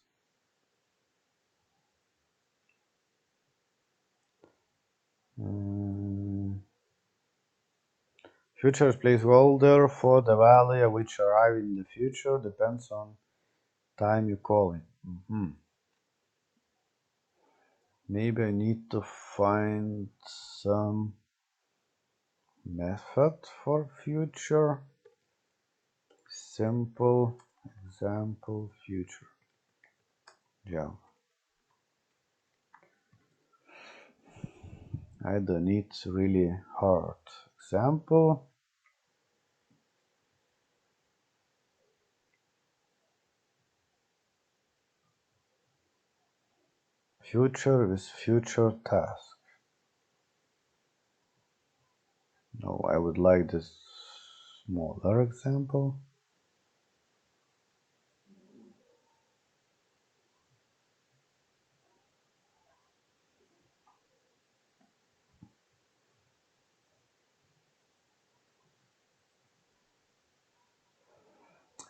Future is placeholder for the value which arrive in the future, depends on time you call it. Maybe I need to find some method for future. Simple example future. Java. I don't need really hard example. Future with future task. No, I would like this smaller example.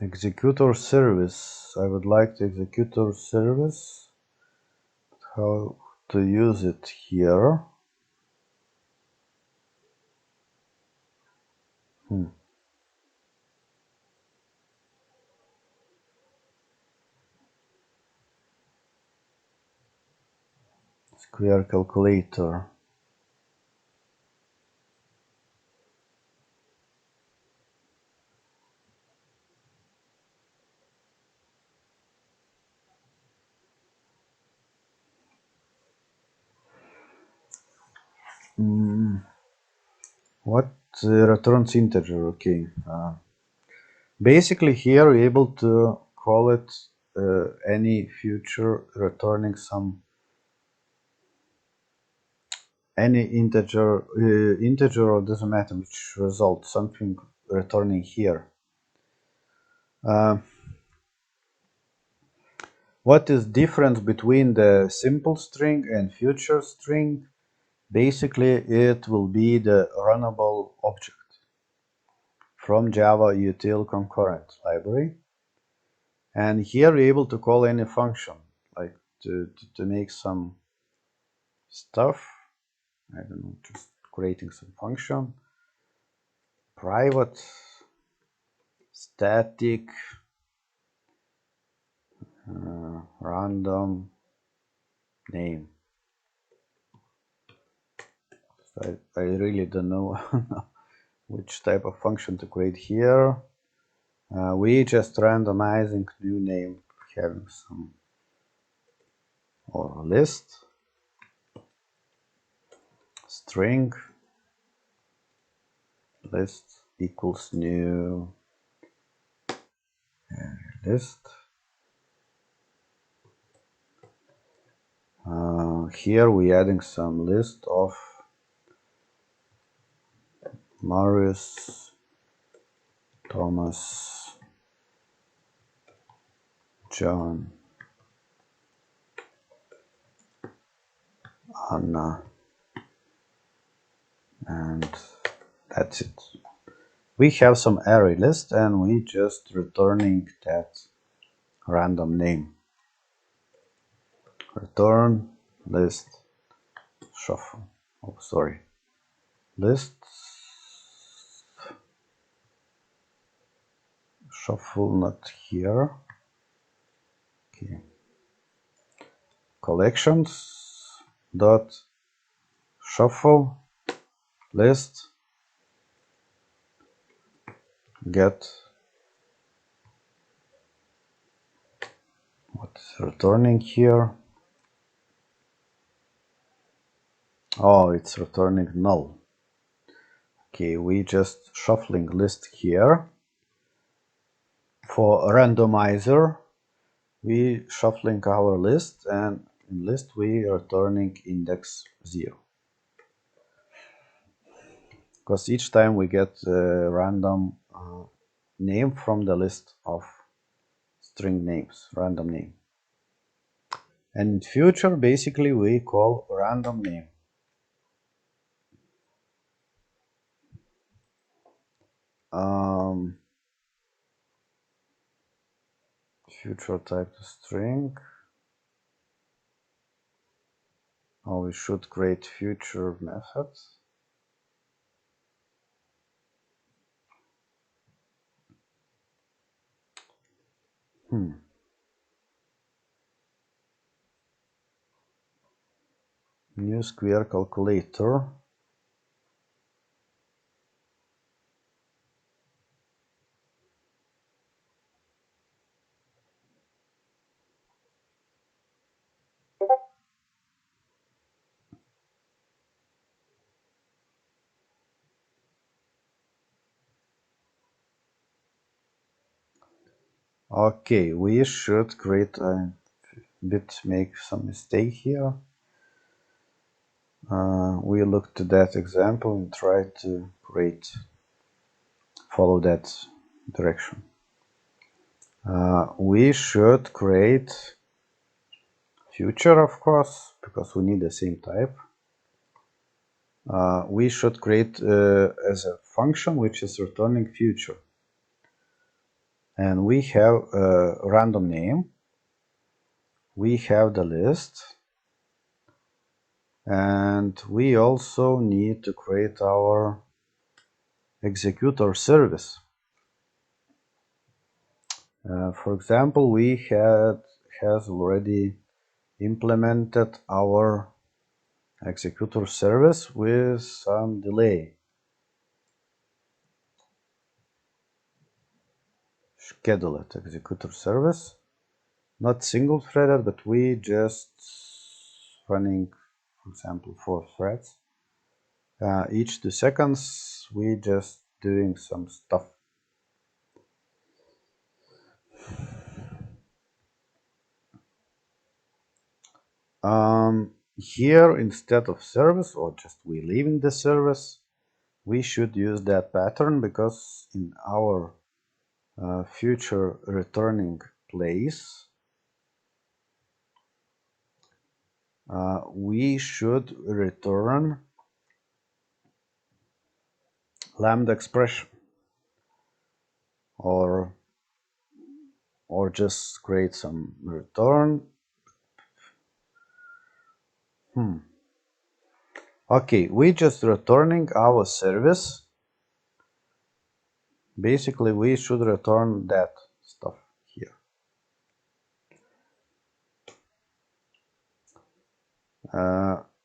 Executor service. I would like the executor service. How to use it here? Square calculator. What returns integer? Okay. Basically, here we're able to call it any future returning some any integer or doesn't matter which result, something returning here. What is difference between the simple string and future string? Basically, it will be the runnable object from Java util concurrent library. And here we're able to call any function, like to make some stuff. I don't know, just creating some function. Private, static, random name. I really don't know which type of function to create here. We just randomizing new name, having some or list string list equals new list. Here we adding some list of Marius, Thomas, John, Anna, and that's it. We have some array list and we just returning that random name. Return list shuffle. Oh, sorry. List shuffle, not here. Okay. Collections dot shuffle list get what's returning here. Oh, it's returning null. Okay, we just shuffling list here. For randomizer, we shuffling our list, and in list we returning index 0. Because each time we get a random name from the list of string names, random name. And in future, basically we call random name. Future type to string. Oh, we should create future methods. New square calculator. Okay, we should create a bit, make some mistake here. We look to that example and try to follow that direction. We should create future, of course, because we need the same type. We should create as a function which is returning future. And we have a random name. We have the list. And we also need to create our executor service. For example, we has already implemented our executor service with some delay. Schedule it, executor service. Not single threaded, but we just running, for example, 4 threads. Each 2 seconds, we just doing some stuff. Here, instead of service, or just we leaving the service, we should use that pattern, because in our future returning place, we should return lambda expression, or just create some return. Okay, we just returning our service. Basically, we should return that stuff here.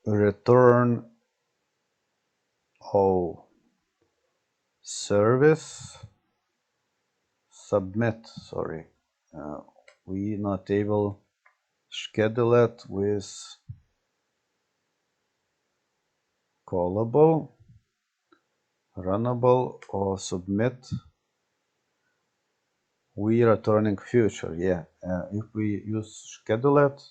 Return service submit. Sorry, we not able schedule it with callable, runnable, or submit. We returning future. Yeah, if we use schedule it,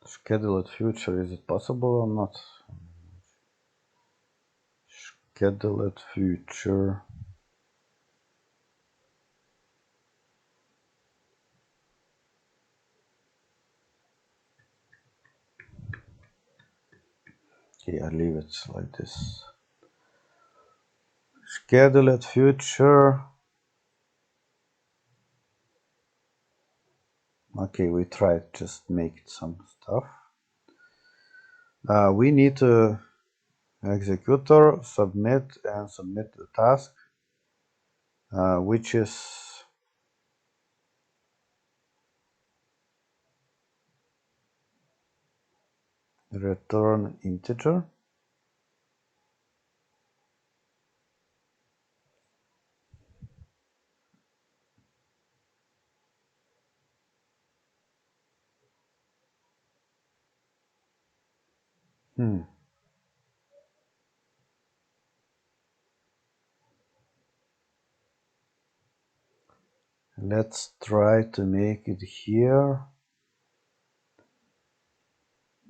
schedule it future, is it possible or not? Schedule it future. Okay, I leave it like this. Schedule it future. Okay, we tried just make some stuff. We need to executor submit and submit the task, which is return integer. Let's try to make it here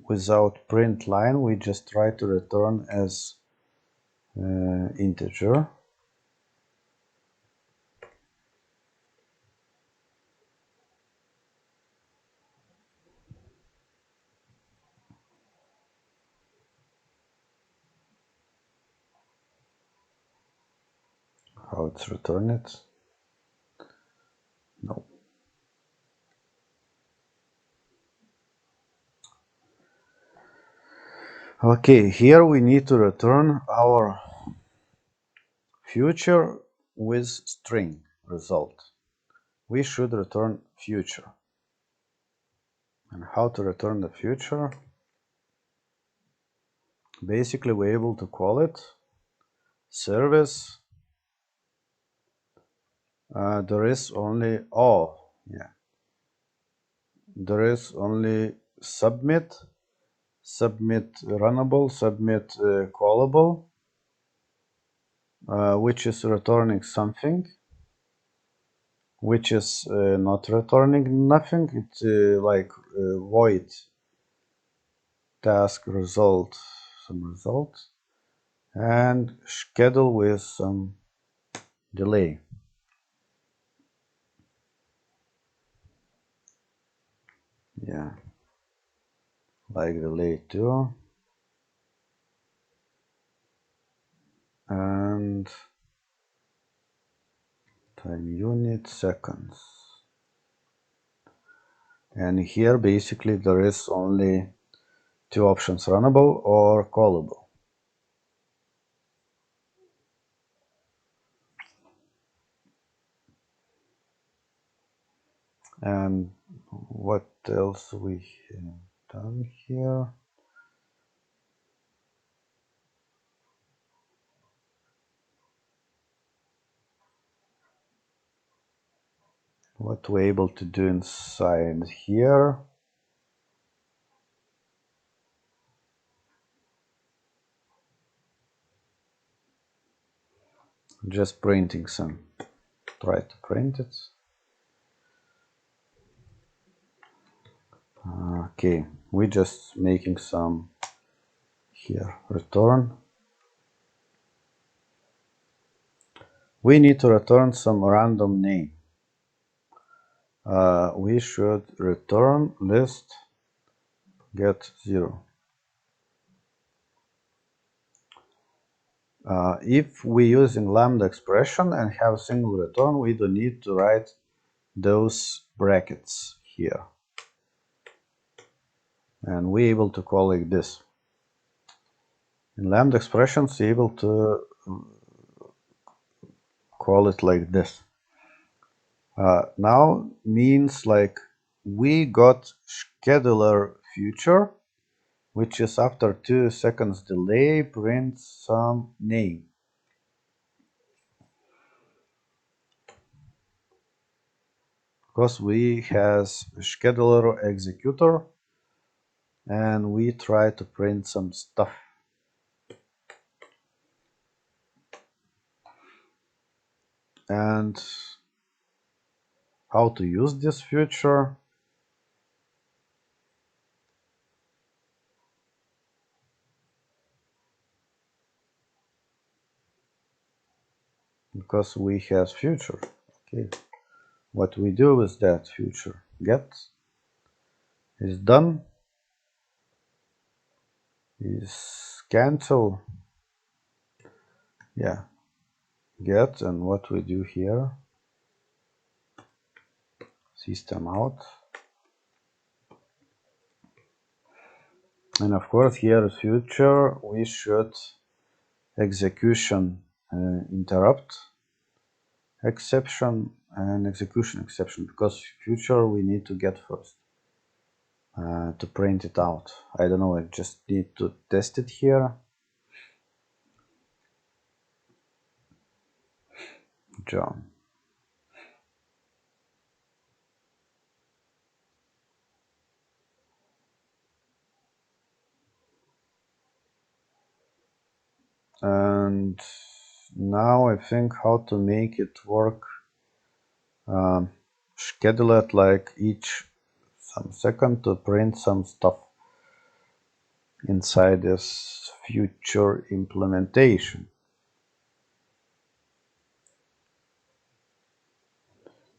without print line. We just try to return as integer. How it's return it? No. Okay, here we need to return our future with string result. We should return future. And how to return the future? Basically, we're able to call it service. There is only there is only submit runnable, submit callable, which is returning something, which is not returning nothing. It's like void task result, some result, and schedule with some delay. Yeah, like delay 2. And time unit seconds. And here basically there is only 2 options, runnable or callable. And what else we have done here? What we're able to do inside here? Just printing some. Try to print it. Okay, we're just making some here. Return. We need to return some random name. We should return list get 0. If we're using lambda expression and have single return, we don't need to write those brackets here. And we're able to call it this. In lambda expressions, you're able to call it like this. Now means like we got scheduler future, which is after 2 seconds delay prints some name. Because we has scheduler executor and we try to print some stuff. And how to use this feature? Because we have future. Okay. What we do with that future? Get is done. Is cancel. Yeah. Get, and what we do here? System out. And of course here is future. We should execution interrupt exception and execution exception, because future we need to get first to print it out. I don't know, I just need to test it here. John. And now I think how to make it work. Schedule it like each some second to print some stuff inside this future implementation.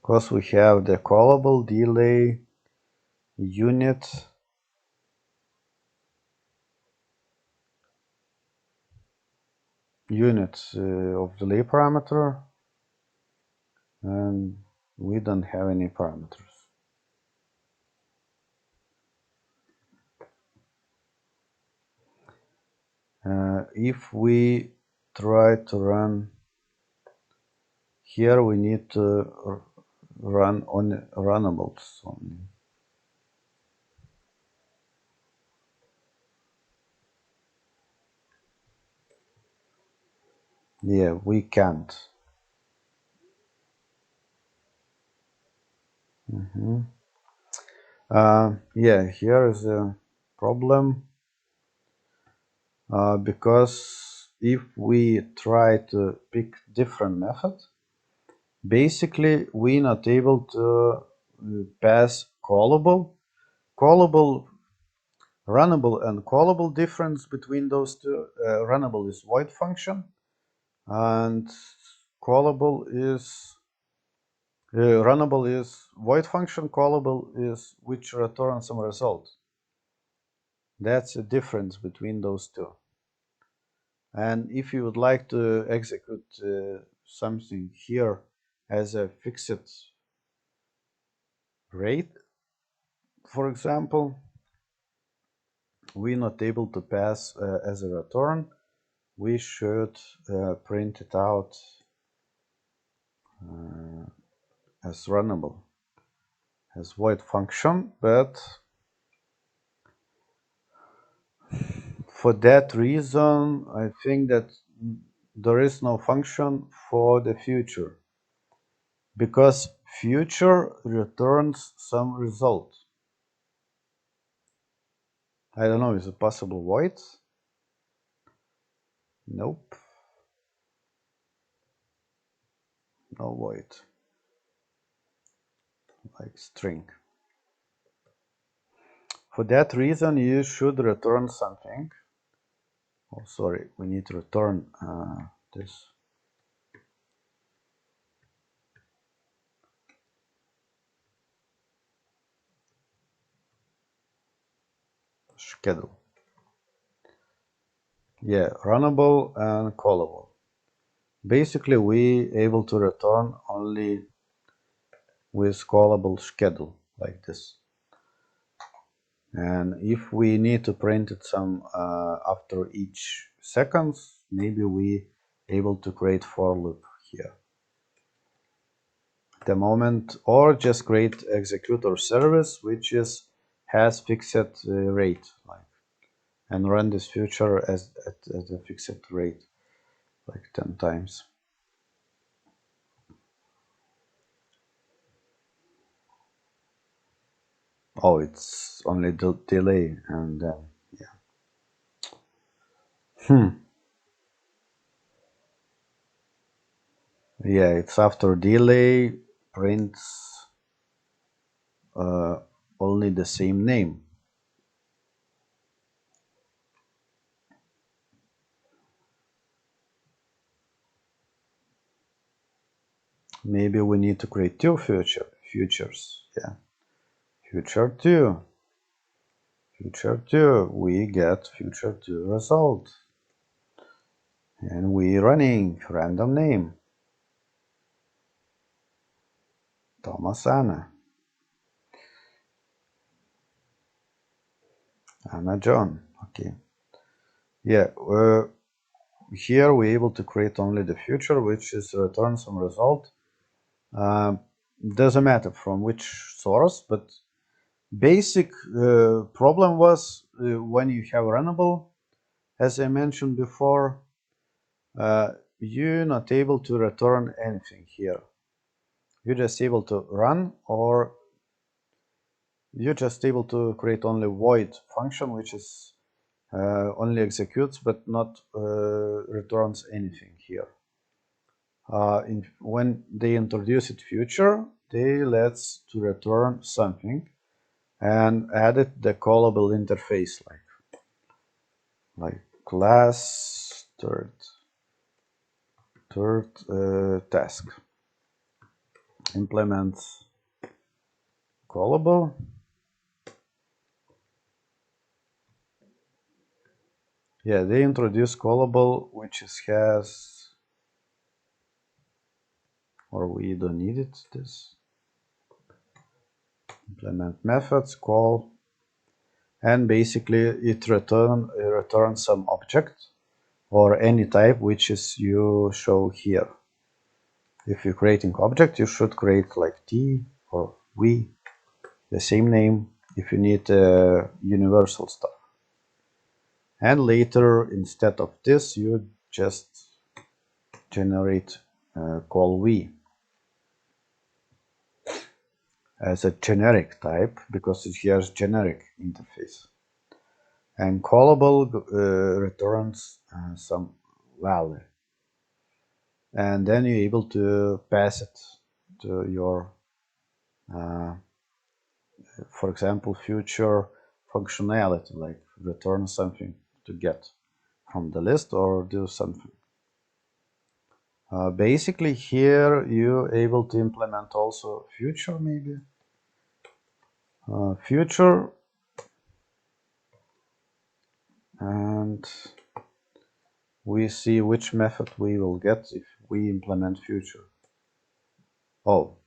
Because we have the callable delay unit of delay parameter, and we don't have any parameters. If we try to run here, we need to run on runnables only. Yeah, we can't. Yeah, here is a problem because if we try to pick different method, basically we're not able to pass callable, runnable and callable. Difference between those two: runnable is void function, and callable is runnable is void function. Callable is which returns some result. That's a difference between those two. And if you would like to execute something here as a fixed rate, for example, we're not able to pass as a return. We should print it out as runnable. as void function, but for that reason, I think that there is no function for the future, because future returns some result. I don't know, is it possible void? Nope. No void. Like string. For that reason, you should return something. Oh, sorry, we need to return this. Schedule. Yeah, runnable and callable. Basically, we able to return only with callable schedule like this. And if we need to print it some after each seconds, maybe we able to create for loop here. At the moment, or just create executor service, which has fixed rate, like, and run this feature at a fixed rate, like 10 times. Oh, it's only the delay, and then yeah. Yeah, it's after delay prints only the same name. Maybe we need to create two futures. Yeah, future 2. Future 2, we get future 2 result. And we running random name. Thomas Anna. Anna John. Okay. Yeah, here we're able to create only the future, which is return some result. Doesn't matter from which source, but basic problem was when you have runnable, as I mentioned before, you're not able to return anything here. You're just able to run, or you're just able to create only void function, which is only executes but not returns anything here. When they introduced future, they lets to return something and added the callable interface, like class third task implements callable. Yeah, they introduce callable, which has, or we don't need it, this implement methods call, and basically it returns some object or any type which is you show here. If you're creating object, you should create like T or V, the same name, if you need universal stuff. And later, instead of this, you just generate call V as a generic type, because it has generic interface. And callable returns some value. And then you're able to pass it to your, for example, future functionality, like return something to get from the list or do something. Basically here you're able to implement also future, maybe. Future, and we see which method we will get if we implement future. Oh,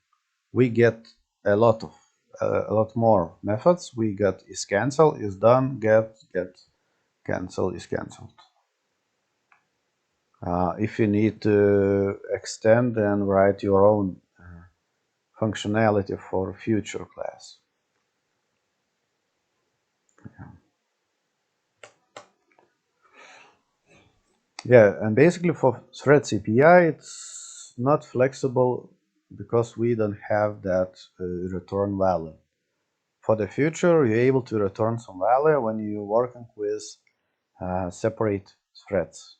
we get a lot more methods. We got is cancel, is done, get, cancel, is cancelled. If you need to extend and write your own functionality for future class. Yeah, and basically for Threads API, it's not flexible because we don't have that return value. For the future, you're able to return some value when you're working with separate threads.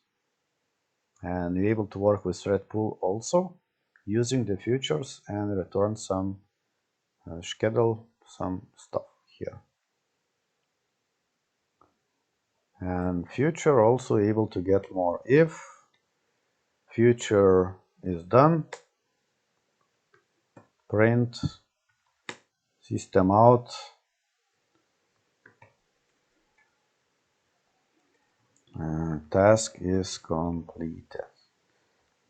And you're able to work with ThreadPool also using the futures and return some schedule some stuff here. And future also able to get more. If future is done, print system out task is completed.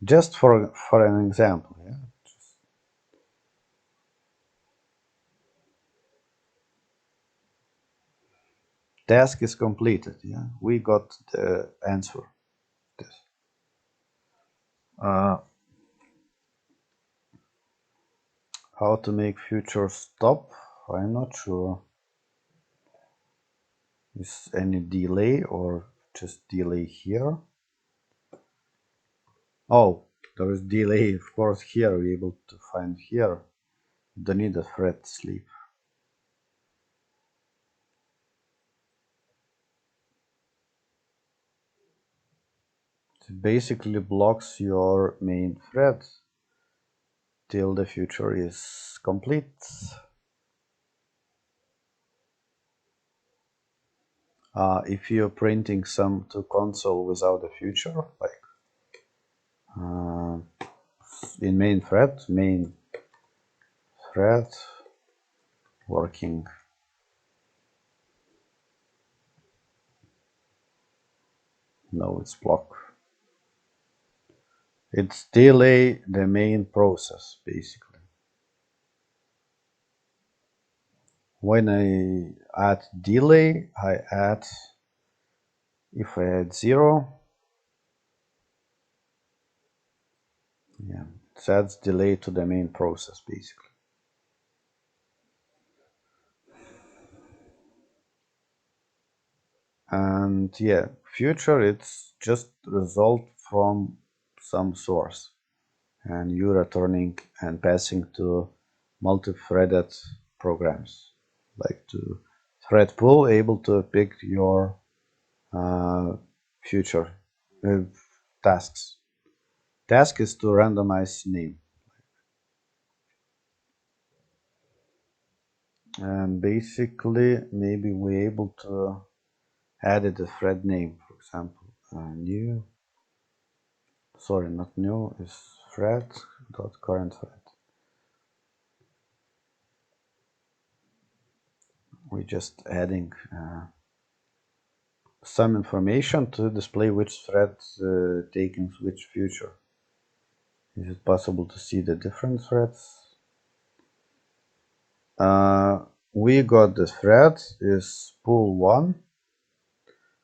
Just for an example, yeah. Task is completed. Yeah, we got the answer. This. How to make future stop? I'm not sure. Is any delay or just delay here? Oh, there is delay, of course. Here we're able to find here. Don't need a thread sleep. It basically blocks your main thread till the future is complete. If you're printing some to console without a future, like in main thread working. No, it's block. It's delay the main process basically. When I add delay, if I add 0, yeah, it adds delay to the main process basically. And yeah, future it's just result from some source and you returning and passing to multi-threaded programs like to ThreadPool able to pick your future tasks. Task is to randomize name. And basically maybe we're able to add a thread name, for example, new, sorry, not new, is thread dot current thread. We're just adding some information to display which thread taking which future. Is it possible to see the different threads? We got the thread is pool 1,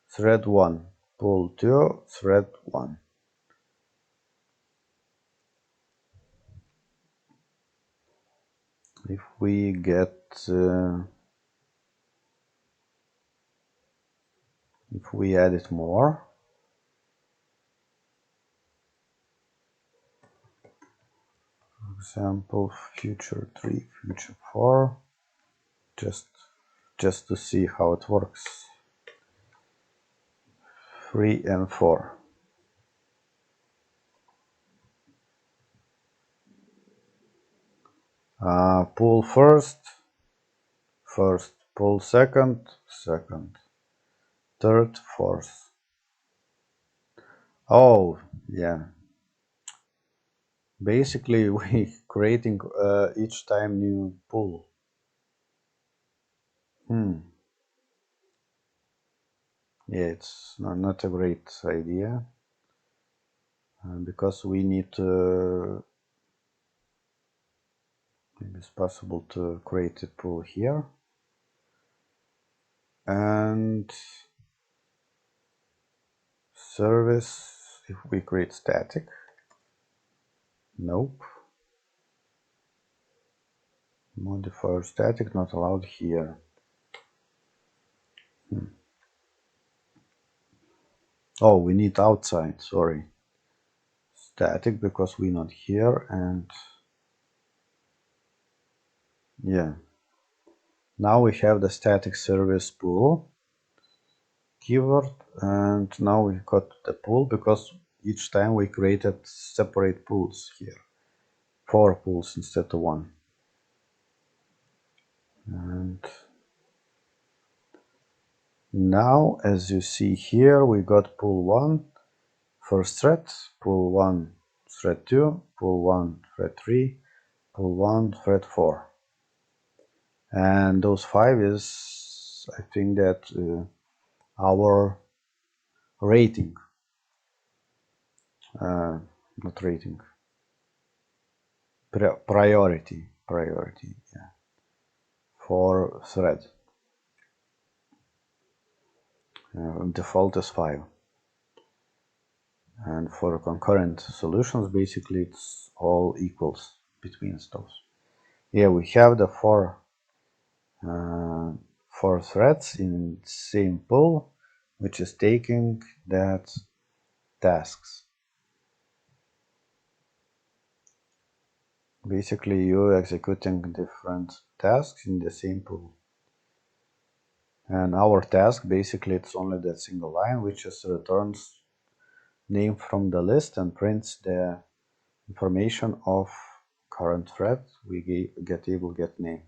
thread 1, pool 2, thread 1. If we get if we add it more, for example, future 3, future 4, just to see how it works. 3 and 4. Pull first, pull second, third, fourth. Oh, yeah. Basically, we creating each time new pull. Yeah, it's not a great idea because we need to. Maybe it's possible to create a pull here and service. If we create static, nope. Modifier static not allowed here. Oh, we need outside, sorry. Static because we're not here, and yeah. Now we have the static service pool keyword, and now we got the pool because each time we created separate pools here. 4 pools instead of 1. And now, as you see here, we got pool 1, first thread, pool 1, thread 2, pool 1, thread 3, pool 1, thread 4. And those 5 is, I think that our rating, not rating, priority, yeah, for thread. Default is 5. And for concurrent solutions, basically it's all equals between those. Here we have the 4 threads in same pool, which is taking that tasks. Basically, you're executing different tasks in the same pool. And our task, basically, it's only that single line, which just returns name from the list and prints the information of current thread. We get name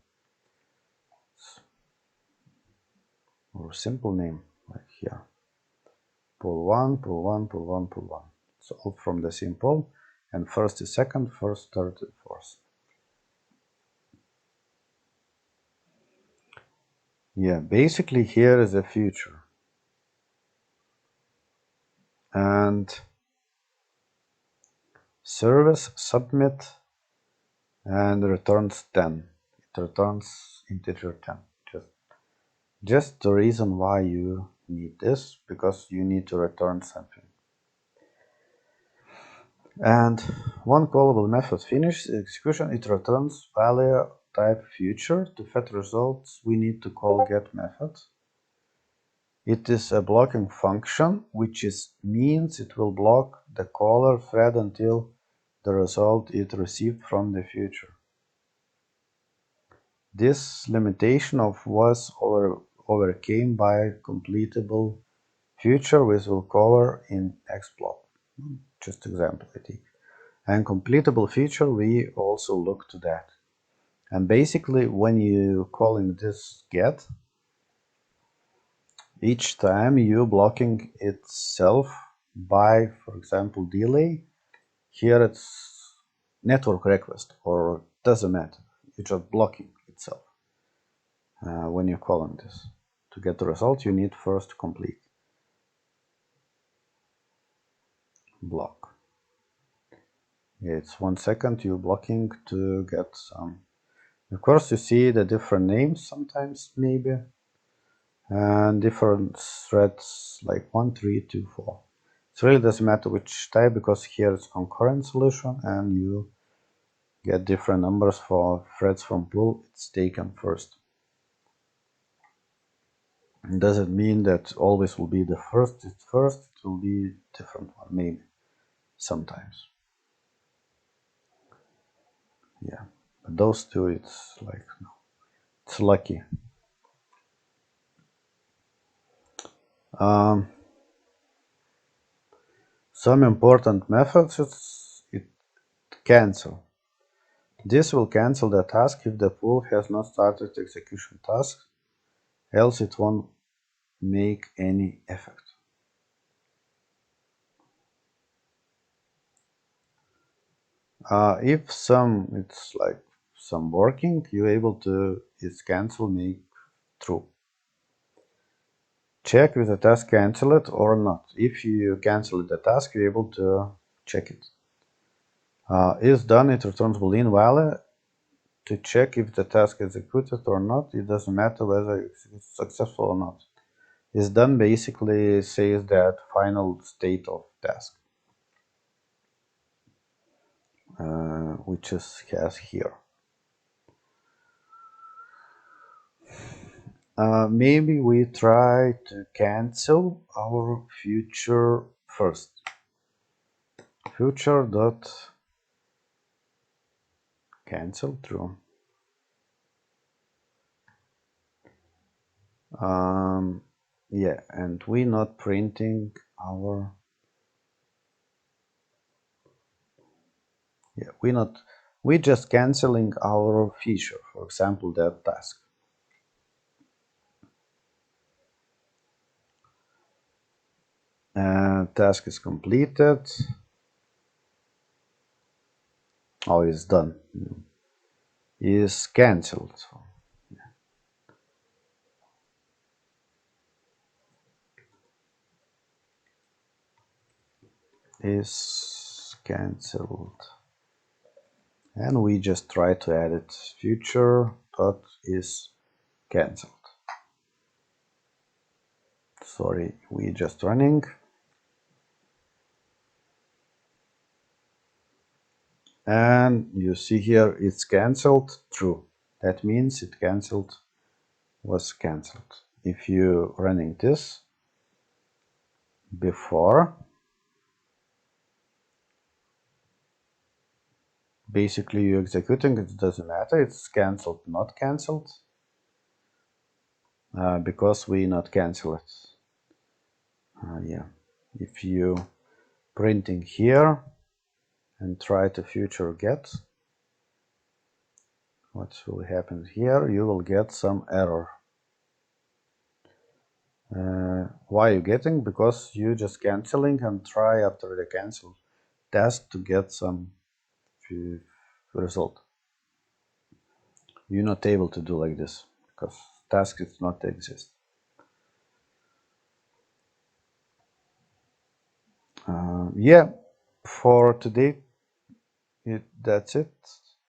or simple name like here. Pool 1, pool 1, pool 1, pool 1. It's all from the same pool. And first is second, first, third, and fourth. Yeah, basically here is a future. And service submit and returns 10. It returns integer 10. Just the reason why you need this, because you need to return something. And one callable method finishes execution, it returns value type future. To fetch results, we need to call get method. It is a blocking function, which means it will block the caller thread until the result is received from the future. This limitation was overcame by completable future, which we'll cover in XPlot. Just example, I think. And completable feature, we also look to that. And basically, when you calling this get, each time you blocking itself by, for example, delay. Here it's network request, or doesn't matter. You're just blocking itself when you're calling this. To get the result, you need first complete block. Yeah, it's 1 second you're blocking to get some. Of course, you see the different names sometimes, maybe, and different threads like 1, 3, 2, 4. It really doesn't matter which type, because here it's concurrent solution and you get different numbers for threads from pool. It's taken first. It doesn't mean that always will be the first. It's first. It will be different one, maybe sometimes. Yeah, but those two, it's like it's lucky. Some important methods is it cancel. This will cancel the task if the pool has not started execution task, else it won't make any effect. If it's like some working, you're able to its cancel make true. Check if the task cancel it or not. If you cancel the task, you're able to check it. Is done, it returns Boolean value to check if the task is executed or not. It doesn't matter whether it's successful or not. Is done basically says that final state of task, which is has here. maybe we try to cancel our future first. Future dot cancel true. Yeah, and we not printing our, yeah, we just canceling our feature, for example, that task. Task is completed. Oh, it's done. Is cancelled. Is cancelled. And we just try to edit future dot is cancelled. Sorry, we just running. And you see here it's cancelled true. That means it cancelled was cancelled. If you running this before, basically you executing, it doesn't matter, it's cancelled, not cancelled, because we not cancel it. Yeah, if you printing here and try to future get, what will happen here? You will get some error. Why you getting? Because you just canceling and try after the cancel task to get some result. You're not able to do like this because task is not exist. Yeah, for today that's it.